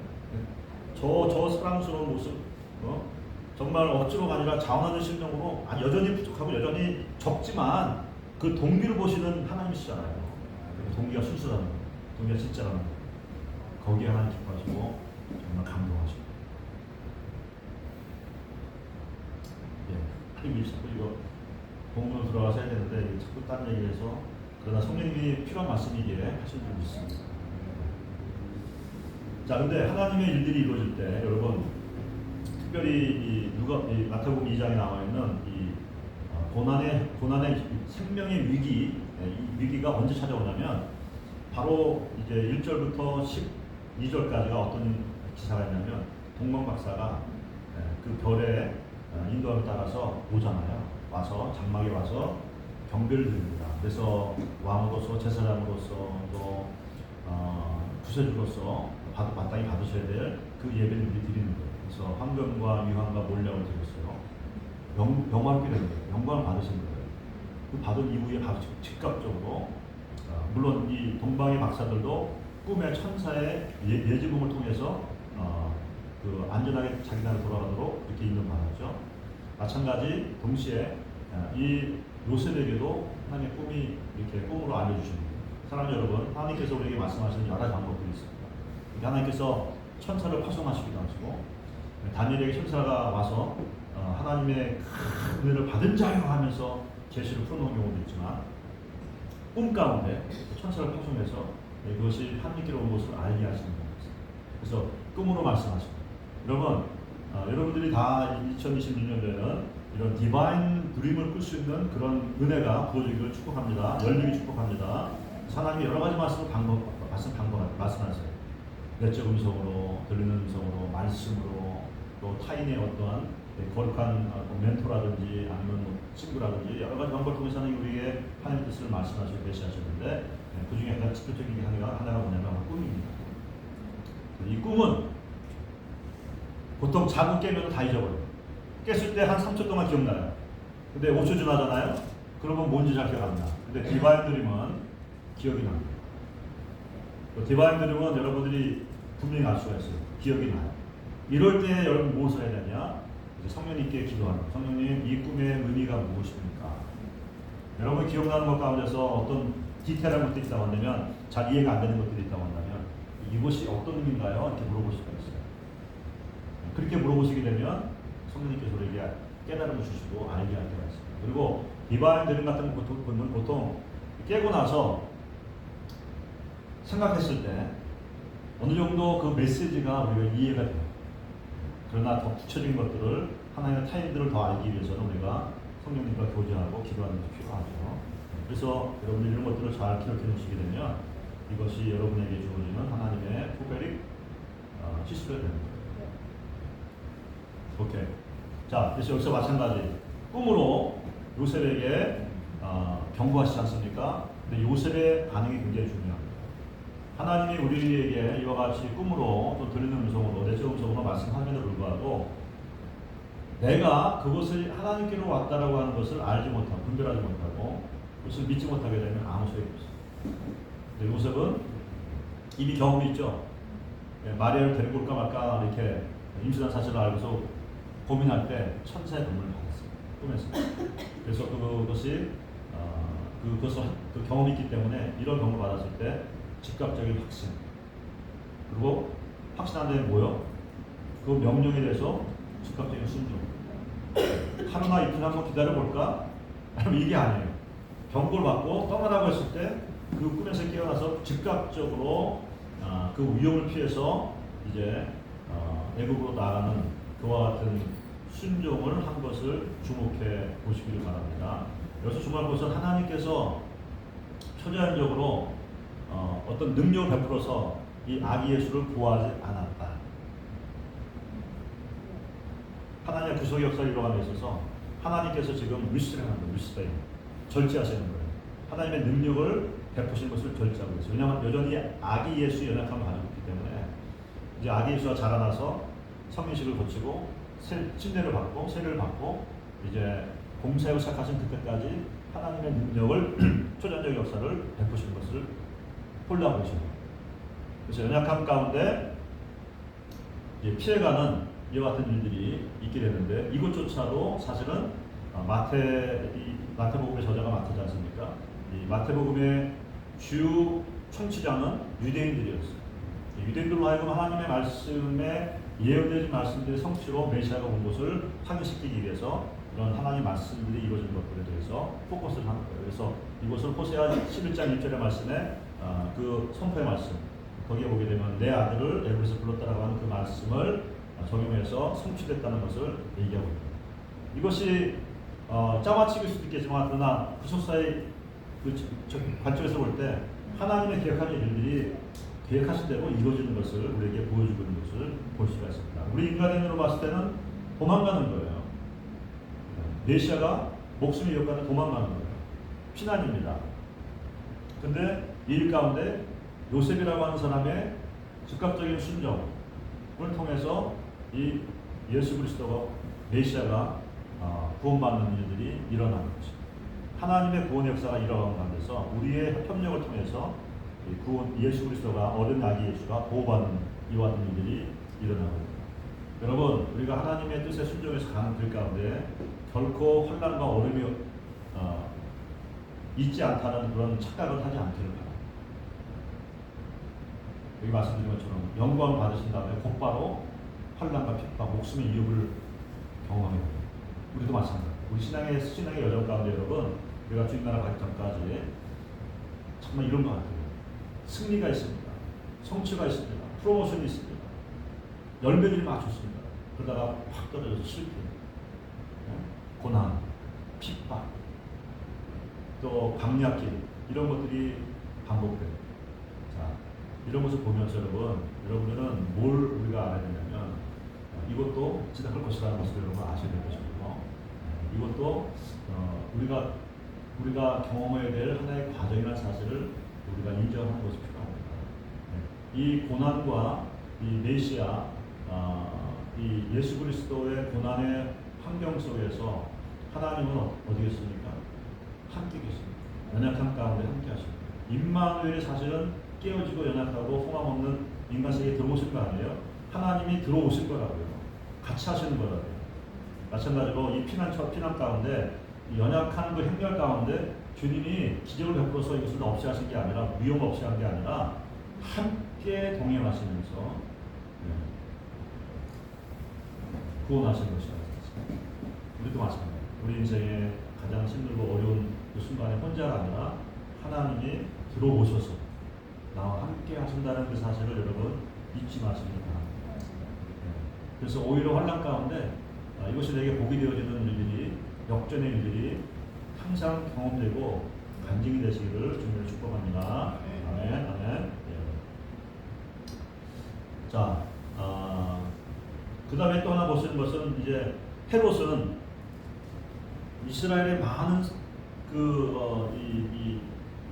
저 사랑스러운 모습, 정말 억지로가 아니라 자원하는 심령으로, 여전히 부족하고 여전히 적지만 그 동기를 보시는 하나님이시잖아요. 동기가 순수라는 거, 동기가 진짜라는 거. 거기에 하나님 기뻐하시고 정말 감동하시고. 예, 자꾸 이거 본문으로 들어가서 해야 되는데 자꾸 딴 얘기해서, 그러나 성령님이 필요한 말씀이기에 하실 줄 믿습니다. 자, 근데 하나님의 일들이 이루어질 때 여러분, 특별히 이 마태복음 2장에 나와 있는 이 고난의 생명의 위기, 이 위기가 언제 찾아오냐면 바로 이제 1절부터 12절까지가 어떤 기사가 있냐면, 동방 박사가 그 별의 인도함에 따라서 오잖아요. 와서 장막에 와서 경배를 드립니다. 그래서 왕으로서, 제사장으로서, 또 구세주로서 마땅히 받으셔야 될 그 예배를 우리 드리는 거예요. 그래서 황금과 위황과 몰량을 드렸어요. 영광을 드리는 거예요. 영광을 받으시는 거예요. 그 받은 이후에 바로 즉각적으로, 물론 이 동방의 박사들도 꿈의 천사의 예지몽을 통해서 그 안전하게 자기 나라로 돌아가도록 이렇게 인도받았죠. 마찬가지 동시에 이 요셉에게도 하나님의 꿈이 이렇게 꿈으로 알려주십니다. 사랑하는 여러분, 하나님께서 우리에게 말씀하시는 여러 가지 방법들이 있습니다. 하나님께서 천사를 파송하시기도 하시고, 다니엘에게 천사가 와서 하나님의 큰 은혜를 받은 자요 하면서 계시를 풀어놓은 경우도 있지만, 꿈 가운데 천사를 파송해서 그것이 하나님께로 온 것을 알게 하시는 겁니다. 그래서 꿈으로 말씀하십니다. 여러분, 여러분들이 다 2026년도에는 이런 디바인 드림을 꿀 수 있는 그런 은혜가 부어지기를 축복합니다. 열리기 축복합니다. 하나님이 여러 가지 말씀하세요. 내적 음성으로, 들리는 음성으로, 말씀으로, 또 타인의 어떠한 거룩한 멘토라든지 아니면 친구라든지 여러 가지 방법을 통해서 우리에게 하나님의 뜻을 말씀하시고 계시하셨는데, 그 중에 가장 직접적인 게 하나가 뭐냐면 꿈입니다. 이 꿈은 보통 자고 깨면 다 잊어버려요. 깼을 때 한 3초 동안 기억나요. 근데 5초 지나잖아요. 그러면 뭔지 잘 기억 안 나. 근데 디바인 드림은 기억이 납니다. 디바인 드림은 여러분들이 분명히 알 수가 있어요. 기억이 나요. 이럴 때 여러분 무엇을 해야 되냐? 성령님께 기도하는, 성령님 이 꿈의 의미가 무엇입니까? 여러분 기억나는 것 가운데서 어떤 디테일한 것들이 있다고 한다면, 잘 이해가 안 되는 것들이 있다고 한다면, 이것이 어떤 의미인가요? 이렇게 물어볼 수가 있어요. 그렇게 물어보시게 되면 성령님께서 우리에게 깨달음을 주시고 알게 할 때가 있습니다. 그리고 디바인 드림 같은 분은 보통 깨고 나서 생각했을 때 어느 정도 그 메시지가 우리가 이해가 돼요. 그러나 더 구체적인 것들을, 하나님의 타인들을 더 알기 위해서는 우리가 성령님과 교제하고 기도하는 것이 필요하죠. 그래서 여러분들이 이런 것들을 잘 기록해 놓으시게 되면 이것이 여러분에게 주어지는 하나님의 후배릭 히스토리가 됩니다. 오케이. 자, 그래서 여기서 마찬가지 꿈으로 요셉에게 경고하시지 않습니까? 근데 요셉의 반응이 굉장히 중요합니다. 하나님이 우리에게 이와 같이 꿈으로, 또 들리는 음성으로, 내적 음성으로 말씀함에도 불구하고 내가 그것을 하나님께로 왔다라고 하는 것을 알지 못하고, 분별하지 못하고, 그것을 믿지 못하게 되면 아무 소용이 없어요. 근데 요셉은 이미 경험이 있죠. 마리아를 데리고 올까 말까 이렇게 임신한 사실을 알고서 고민할 때 천사의 도움을 받았어요. 꿈에서. 그래서 그것이 그 경험이 있기 때문에 이런 경험을 받았을 때 즉각적인 확신. 그리고 확신한 다음에 뭐요? 그 명령에 대해서 즉각적인 순종. 하루나 이틀 한번 기다려볼까? 이게 아니에요. 경고를 받고 떠나라고 했을 때 그 꿈에서 깨어나서 즉각적으로 그 위험을 피해서 이제 애국으로 나가는 그와 같은 순종을 한 것을 주목해 보시기를 바랍니다. 여기서 주목할 것은 하나님께서 초자연적으로 어떤 능력을 베풀어서 이 아기 예수를 구하지 않았다. 하나님의 구속 역사를 이루어가는 데 있어서 하나님께서 지금 리스트링하는 거예요. 리스트링. 절제하시는 거예요. 하나님의 능력을 베푸신 것을 절제하고 있어요. 왜냐하면 여전히 아기 예수의 연약함을 가지고 있기 때문에 이제 아기 예수가 자라나서 성인식을 거치고 침례를 받고 세례를 받고 이제 공사역을 시작하신 그때까지 하나님의 능력을 초전적 역사를 베푸신 것을 홀라고 계십니다. 그래서 연약함 가운데 이제 피해가는 이와 같은 일들이 있게 되는데 이것조차도 사실은 마태복음의 저자가 마태지 않습니까? 이 마태복음의 주 청취자는 유대인들이었어요. 유대인들로 하여금 하나님의 말씀에 예언되지 말씀들의 성취로 메시아가 온 것을 확인시키기 위해서 이런 하나님의 말씀들이 이루어진 것들에 대해서 포커스를 하는 거예요. 그래서 이것을 호세아 11장 1절의 말씀에 그 선포의 말씀 거기에 보게 되면 내 아들을 애굽에서 불렀다라고 하는 그 말씀을 적용해서 성취됐다는 것을 얘기하고 있습니다. 이것이 짜맞추길 수도 있겠지만 그러나 구속사의 그 관점에서 볼 때 하나님의 계획하는 일들이 계획하신 대로 이루어지는 것을 우리에게 보여주고 있는 것을 볼 수가 있습니다. 우리 인간의 눈으로 봤을 때는 도망가는 거예요. 메시아가 목숨이 위협받는 도망가는 거예요. 피난입니다. 근데 이 일 가운데 요셉이라고 하는 사람의 즉각적인 순종을 통해서 이 예수 그리스도가 메시아가 구원받는 일들이 일어나는 것입니다. 하나님의 구원 역사가 일어나는 가운데서 우리의 협력을 통해서 구원 예수 그리스도가 어린 아기 예수가 보호받는 이와 같은 일들이 일어나고 있습니다. 여러분 우리가 하나님의 뜻에 순종해서 가는 길 가운데 결코 혼란과 어려움이 있지 않다는 그런 착각을 하지 않기를 바랍니다. 여기 말씀드린 것처럼 영광을 받으신 다음에 곧바로 환난과 핍박, 목숨의 위협을 경험하게 됩니다. 우리도 마찬가지입니다. 우리 신앙의 여정 가운데 여러분, 우리가 주님 나라 가기 전까지 정말 이런 것 같아요. 승리가 있습니다. 성취가 있습니다. 프로모션이 있습니다. 열매들이 막 좋습니다. 그러다가 확 떨어져서 실패, 고난, 핍박, 또 강약길 이런 것들이 반복돼요. 자, 이런 것을 보면서 여러분들은 뭘 우리가 알아야 되냐면 이것도 지나갈 것이라는 것을 여러분 아셔야 될 것이고 이것도 우리가 경험해야 될 하나의 과정이라는 사실을 우리가 인정하는 것이 필요합니다. 이 고난과 이 메시아, 이 예수 그리스도의 고난의 환경 속에서 하나님은 어디 계십니까? 함께 계십니다. 연약한 가운데 함께 하십니다. 임마누엘이 사실은 깨어지고 연약하고 소망 없는 인간 세계에 들어오신 거 아니에요? 하나님이 들어오신 거라고요. 같이 하시는 거라고요. 마찬가지로 이 피난 가운데 이 연약한 그 행렬 가운데 주님이 기적을 베풀어서 이것을 없이 하신 게 아니라 위험 없이 한 게 아니라 함께 동행하시면서 구원하신 것이라고 했습니다. 우리도 마찬가지입니다. 우리 인생의 가장 힘들고 어려운 그 순간에 혼자가 아니라 하나님이 들어오셔서 나와 함께 하신다는 그 사실을 여러분 잊지 마시기 바랍니다. 그래서 오히려 환난 가운데 이것이 내게 복이 되어지는 일들이 역전의 일들이 항상 경험되고 간증이 되시기를 주님을 축복합니다. 아멘. 아멘. 자, 그 다음에 또 하나 보시는 것은 이제 헤롯은 이스라엘에 많은 이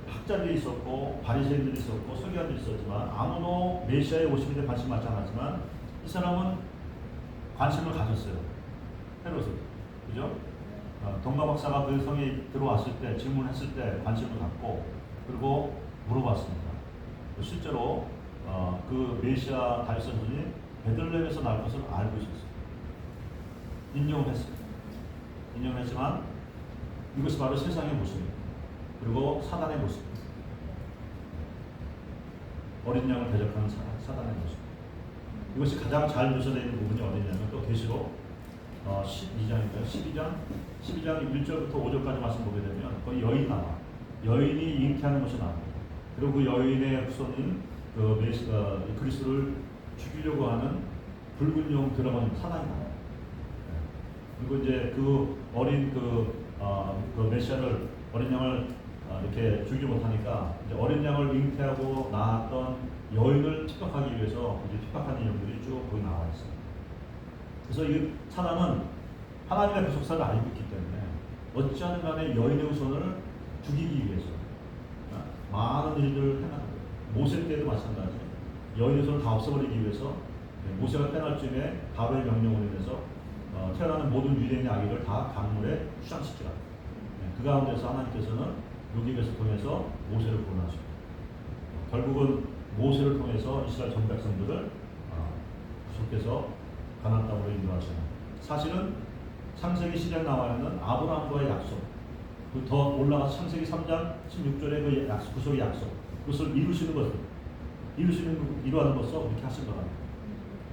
학자들이 있었고 바리새인들이 있었고 서기관들이 있었지만 아무도 메시아의 오심에 대해 관심 갖지 않았지만 이 사람은 관심을 가졌어요. 헤롯은. 그죠? 동가 박사가 그 성에 들어왔을 때 질문했을 때 관심을 갖고 그리고 물어봤습니다. 실제로 그 메시아 다윗 선생이 베들레헴에서 날 것을 알고 있었어요. 인정을 했어요. 인정을 했지만 이것이 바로 세상의 모습입니다. 그리고 사단의 모습입니다. 어린 양을 대적하는 사단의 모습. 이것이 가장 잘 묘사되어 있는 부분이 어디냐면 또 계시록 12장인가요? 12장 1절부터 5절까지 말씀 보게 되면 거기 여인이 나와. 여인이 잉태하는 것이 나옵니다. 그리고 그 여인의 후손인 그리스도를 죽이려고 하는 붉은 용 드라곤 사단이 나와요. 그리고 이제 그 어린 그 메시아를 어린 양을 이렇게 죽이지 못하니까 이제 어린 양을 잉태하고 낳았던 여인을 핍박하기 위해서 이제 핍박하는 내용들이 쭉 거기 나와 있어요. 그래서 이 사단은 하나님의 구속사를 알고 있기 때문에 어찌하든 간에 여인의 후손을 죽이기 위해서 많은 일들을 해나가는 거예요. 모세 때도 마찬가지. 여인의 후손을 다 없애버리기 위해서 모세가 태어날 쯤에 바로의 명령으로 인해서 태어나는 모든 유대인의 아기를 다 강물에 수장시키라. 그 가운데서 하나님께서는 요기에서 통해서 모세를 구원하시고 결국은 모세를 통해서 이스라엘 전 백성들을 구속해서 가나안 땅으로 인도하시는. 사실은 창세기 시대에 나와 있는 아브라함과의 약속, 그 더 올라가서 창세기 3장 16절의 그 약속, 구속의 약속, 그것을 이루하는 것으로 이렇게 하신 거랍니다.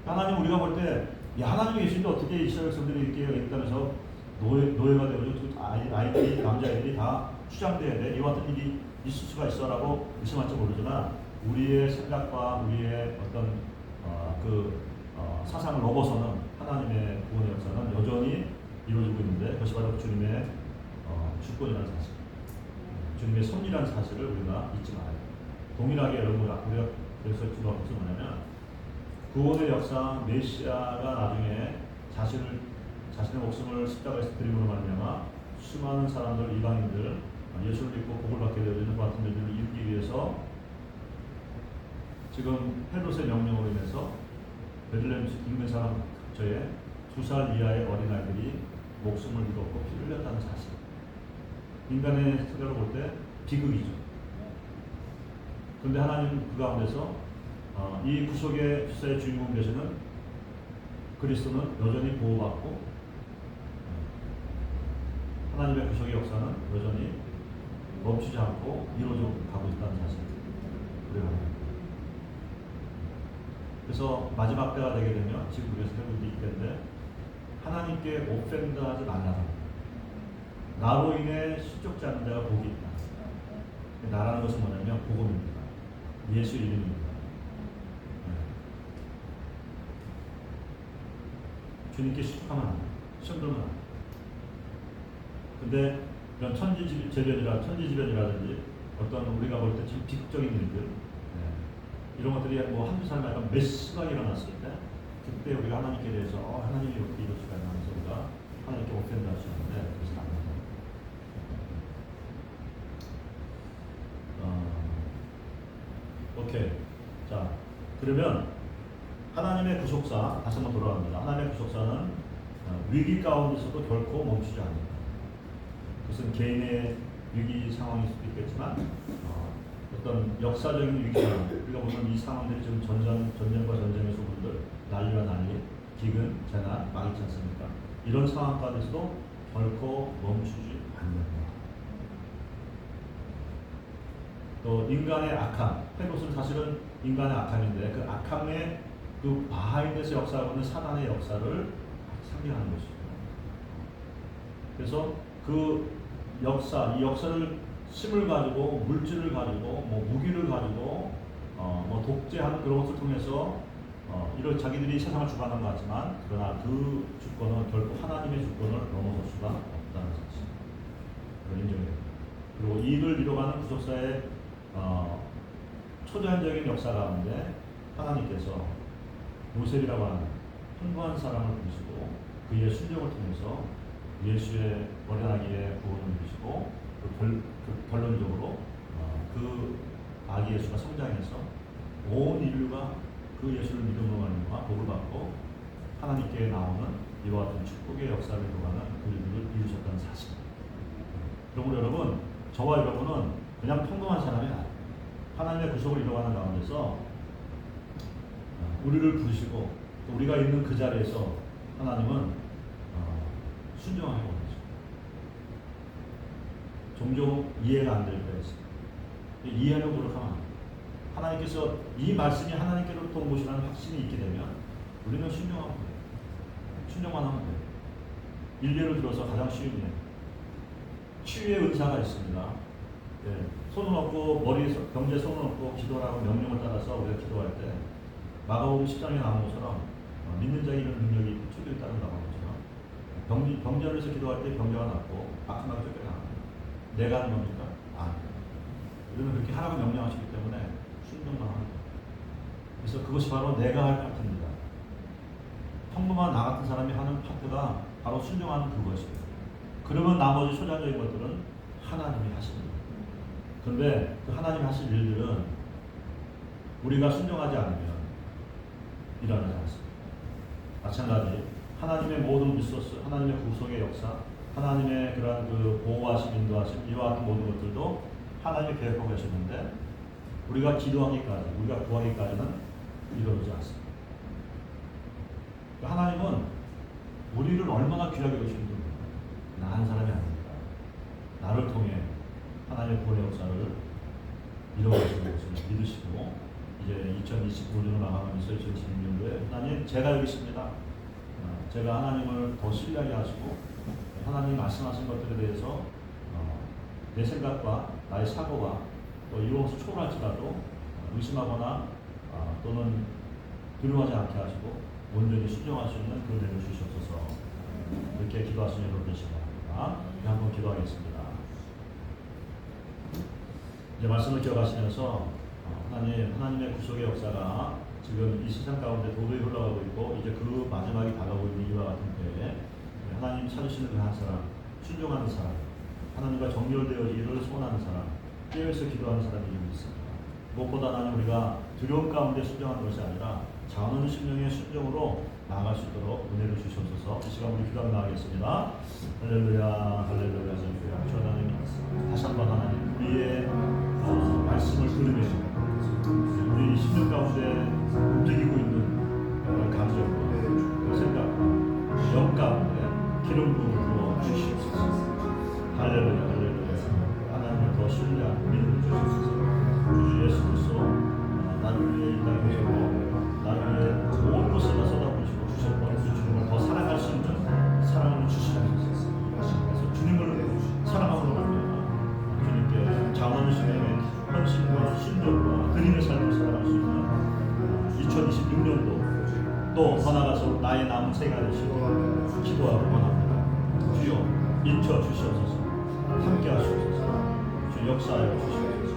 하나님 우리가 볼 때 하나님이 계신데 어떻게 이스라엘 백성들이 이렇게 있다면서 노예가 되고 아이들이 남자애들이 다 추장돼야 돼? 이와 같은 일이 있을 수가 있어라고 의심할지 모르지만 우리의 생각과 우리의 어떤 사상을 넘어서는 하나님의 구원의 역사는 여전히 이루어지고 있는데 그것이 바로 주님의 주권이라는 사실, 주님의 섭리라는 사실을 우리가 잊지 말아야 돼요. 동일하게 여러분 우리가 그래서 주가 무슨 뭐냐면 구원의 역사 메시아가 나중에 자신의 목숨을 십자가에서 드림으로 말미암아 수많은 사람들 이방인들 예수를 믿고 복을 받게 되어지는 것 같은 일들을 이루기 위해서 지금 헤롯의 명령으로 인해서 베들레헴 인근 사람 근처에 2살 이하의 어린아이들이 목숨을 잃었고 피를 흘렸다는 사실. 인간의 세계로 볼 때 비극이죠. 그런데 하나님 그 가운데서 이 구속의 수사의 주인공 되시는 그리스도는 여전히 보호받고 하나님의 구속의 역사는 여전히 멈추지 않고 이루어져 가고 있다는 사실을 우리가 합니다. 그래서 마지막 때가 되게 되면 지금 우리가 생각하고 있기 때문에 하나님께 오펜드하지 말라는 나로 인해 실족지 않는 자가 복이 있다. 나라는 것은 뭐냐면 복음입니다. 예수 이름입니다. 주님께 실족하면 안 돼. 시험 들면 안 돼. 근데 이런 천지지변이라든지 어떤 우리가 볼 때 참 비극적인 일들 이런 것들이 뭐 한두 살 말고 몇 수가 일어났을 때 그때 우리가 하나님께 대해서 하나님이 이렇게 이럴 수가 있나 하면서 우리가 하나님께 오펜드 할 수 있는데 그것은 안 됩니다. 오케이. 자, 그러면 하나님의 구속사 다시 한번 돌아갑니다. 하나님의 구속사는 위기 가운데서도 결코 멈추지 않는다. 그것은 개인의 위기 상황일 수도 있겠지만 어떤 역사적인 위기 상황, 우리가 보면 이 상황들이 지금 전쟁과 전쟁의 소문들, 난리와 난리, 기근, 재난 막 있지 않습니까? 이런 상황 가운데서도 결코 멈추지 않는다. 또 인간의 악함, 헤롯은 사실은 인간의 악함인데 그 악함의 그 바하인드에서 역사하고 있는 사단의 역사를 상징하는 것이죠. 그래서 그 역사, 이 역사를 힘을 가지고 물질을 가지고 뭐 무기를 가지고 뭐 독재하는 그런 것을 통해서 이런 자기들이 세상을 주관하는 것 같지만 그러나 그 주권은 결코 하나님의 주권을 넘어설 수가 없다는 사실. 그걸 인정해야 됩니다. 그리고 이를 이뤄가는 구속사의 초자연적인 역사 가운데 하나님께서 요셉이라고 하는 훌륭한 사람을 부르시고 그의 순종을 통해서 예수의 어린아기의 구원을 이루시고 결론적으로 그 아기 예수가 성장해서 온 인류가 그 예수를 믿음으로 말미암아 복을 받고 하나님께 나오는 이와 같은 축복의 역사를 이루어가는 그 일을 이루셨다는 사실. 그러므로 여러분, 저와 여러분은 그냥 평범한 사람이 아니에요. 하나님의 구속을 이루어가는 가운데서 우리를 부르시고 또 우리가 있는 그 자리에서 하나님은 순종하고 계십니다. 종종 이해가 안 될 때가 있습니다. 이해하려고 노력하면 안 돼요. 하나님께서 이 말씀이 하나님께로부터 온 것이라는 확신이 있게 되면 우리는 순종하면 돼요. 순종만 하면 돼요. 일례를 들어서 가장 쉬운 예. 치유의 은사가 있습니다. 네. 손을 얹고 병자에 손을 얹고 기도하라고 명령을 따라서 우리가 기도할 때 마가복음 10장에 나온 것처럼 믿는 자에게 있는 능력이 초기를 따른 나온 것처럼 병자를 위해서 기도할 때 병자가 낫고 악마가 쫓겨나갑니다. 내가 하는 겁니까? 아니에요. 우리는 그렇게 하라고 명령하시기 때문에 순종만 합니다. 그래서 그것이 바로 내가 할 파트입니다. 평범한 나 같은 사람이 하는 파트가 바로 순종하는 그것입니다. 그러면 나머지 초자적인 것들은 하나님이 하십니다. 그런데 그 하나님이 하실 일들은 우리가 순종하지 않으면 일어나지 않습니다. 마찬가지 하나님의 모든 리소스, 하나님의 구속의 역사, 하나님의 그러한 그 보호하심, 인도하심 이와 같은 모든 것들도 하나님이 계획하고 계시는데 우리가 기도하기까지, 우리가 구하기까지는 이루어지지 않습니다. 하나님은 우리를 얼마나 귀하게 여기시는지 나 한 사람이 아닙니다. 나를 통해 하나님의 구원의 역사를 이루어가시는 것을 믿으시고 이제 2025년으로 나가면서 2026년도에 하나님 제가 여기 있습니다. 제가 하나님을 더 신뢰하게 하시고 하나님 말씀하신 것들에 대해서 내 생각과 나의 사고가 또 이루어서 초월할지라도 의심하거나 또는 두려워하지 않게 하시고 온전히 순종할 수 있는 그런 은혜를 주시옵소서. 이렇게 기도하시는 여러분 되시기 바랍니다. 한번 기도하겠습니다. 이제 말씀을 기억하시면서 하나님의 구속의 역사가 지금 이 세상 가운데 도저히 흘러가고 있고 이제 그 마지막이 다가오고 있는 이와 같은 때에 하나님 찾으시는 그 한 사람, 순종하는 사람, 하나님과 정결되어지기를 소원하는 사람, 깨어서 기도하는 사람이 있습니다. 무엇보다 하나님 우리가 두려움 가운데 순종하는 것이 아니라 자원하는 심령의 순종으로 나아갈 수 있도록 은혜를 주시옵소서. 이 시간 우리 기도하며 나가겠습니다. 할렐루야, 할렐루야, 할렐루야. 주 하나님, 다시 한번 하나님 우리의 말씀을 들으면서 우리 심령 가운데 움직이고 있는 여러 감정과 생각과 영 가운데 기름 부음을 부어 주시옵소서. 할렐루야, 할렐루야. 하나님을 더 신뢰하고 믿음을 주시옵소서. 주 예수 그리스도 나를 위해 이 땅에 오셨고 나를 위해 모든 것을 다 쏟아부으시고 주셨고 주님을 더 사랑할 수 있는 사랑을 주시옵소서. 그래서 주님을 사랑함으로 말미암아 주님께 자원하는 신앙의 헌신과 신령과 그림의 삶을 살아갈 수 있는 2026년도 또 더 나아가서 나의 남은 생활 되시고 기도하고 원합니다. 주여 인쳐 주시옵소서. 함께 하시옵소서. 주 역사하여 주시옵소서.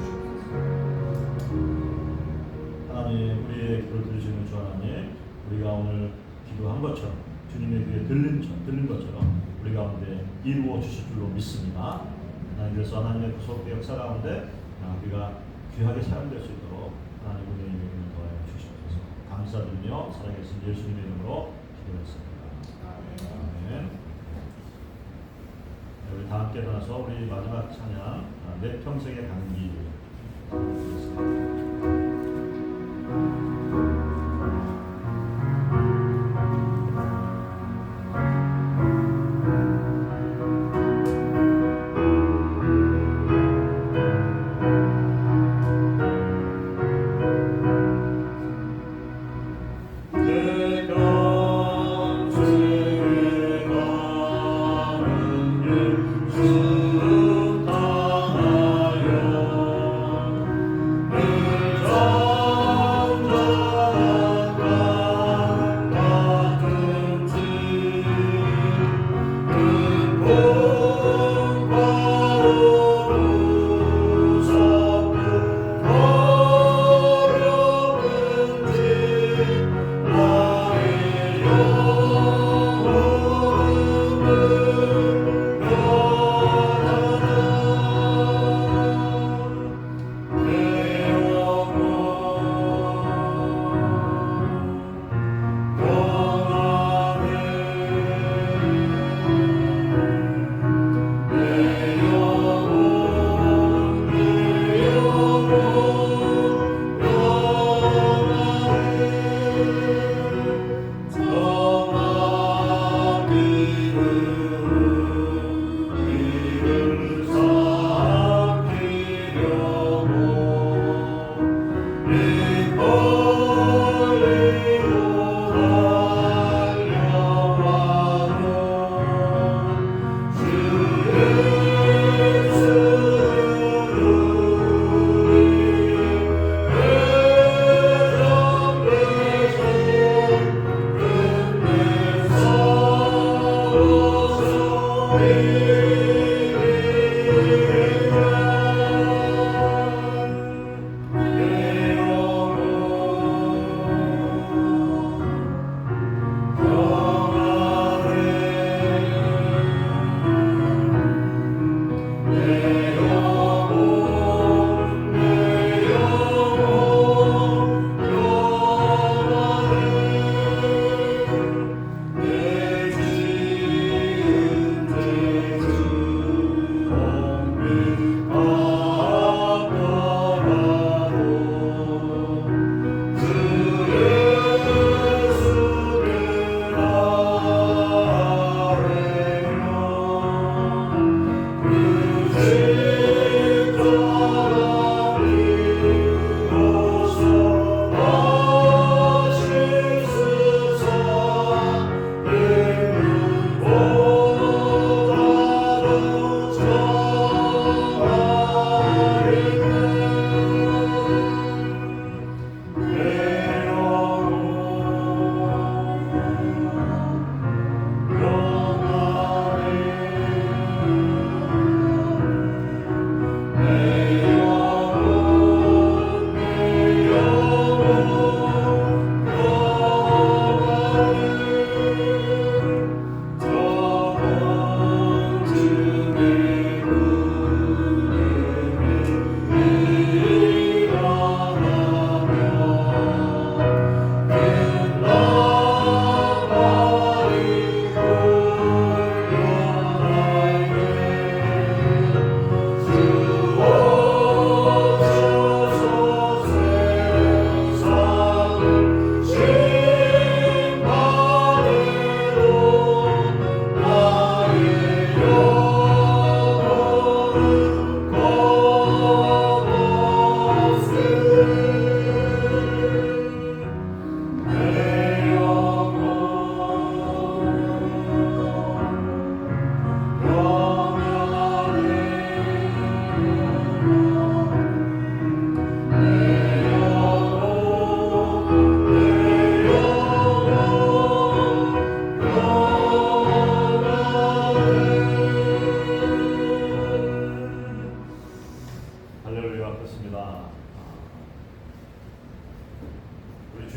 하나님 우리의 기도를 들으시는 주 하나님 우리가 오늘 기도한 것처럼 주님의 귀에 들린 것처럼 우리 가운데 이루어 주실 줄로 믿습니다. 하나님 그래서 하나님의 구속의 역사 가운데 우리가 귀하게 사용될 수 있도록 하나님 우리의 이름을 더하여 주시옵소서. 감사드리며 살아계신 예수님의 이름으로 기도했습니다. 아멘. 우리 다 함께 일어나서 우리 마지막 찬양 내 평생의 단기 주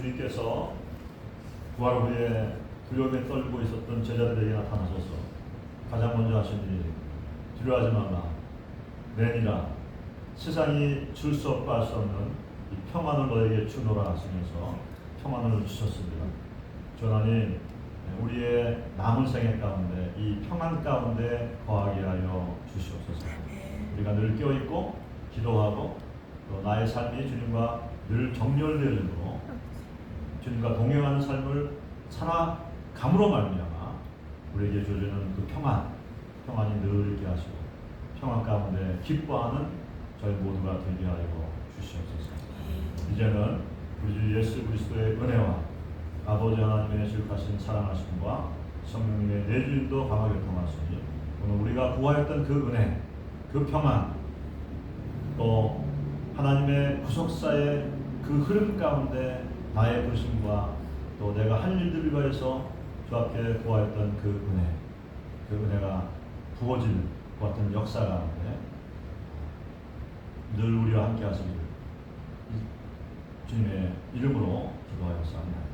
주님께서 부활 후에 두려움에 떨고 있었던 제자들에게 나타나셔서 가장 먼저 하신 일이 두려워하지 말라 내니라 세상이 줄 수 없고 할 수 없는 이 평안을 너에게 주노라 하시면서 평안을 주셨습니다. 주 하나님 우리의 남은 생애 가운데 이 평안 가운데 거하게 하여 주시옵소서. 우리가 늘 깨어있고 기도하고 또 나의 삶이 주님과 늘 정렬되므로 주님과 동행하는 삶을 살아감으로 말미암아 우리에게 주어지는 그 평안이 늘 있게 하시고 평안 가운데 기뻐하는 저희 모두가 되게 하여 주시옵소서. 이제는 우리 주 예수 그리스도의 은혜와 아버지 하나님의 지극하신 사랑하심과 성령님의 내주인도 강하게 통하시니 오늘 우리가 구하였던 그 은혜, 그 평안, 또 하나님의 구속사의 그 흐름 가운데 나의 부르심과 또 내가 할 일들을 위하여서 주 앞에 구하였던 그 은혜가 부어질 것 같은 역사 가운데 늘 우리와 함께 하시기를 주님의 이름으로 기도하였사옵나이다.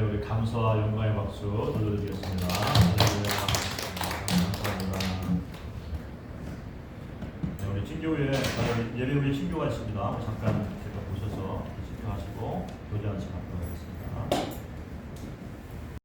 우리 감사와 영광의 박수 돌려드리겠습니다. 감사합니다. 네, 우리 친교회 예배 후에 친교가 있습니다. 잠깐 제가 보셔서 집중하시고 교제 한 시간 갖도록 하겠습니다.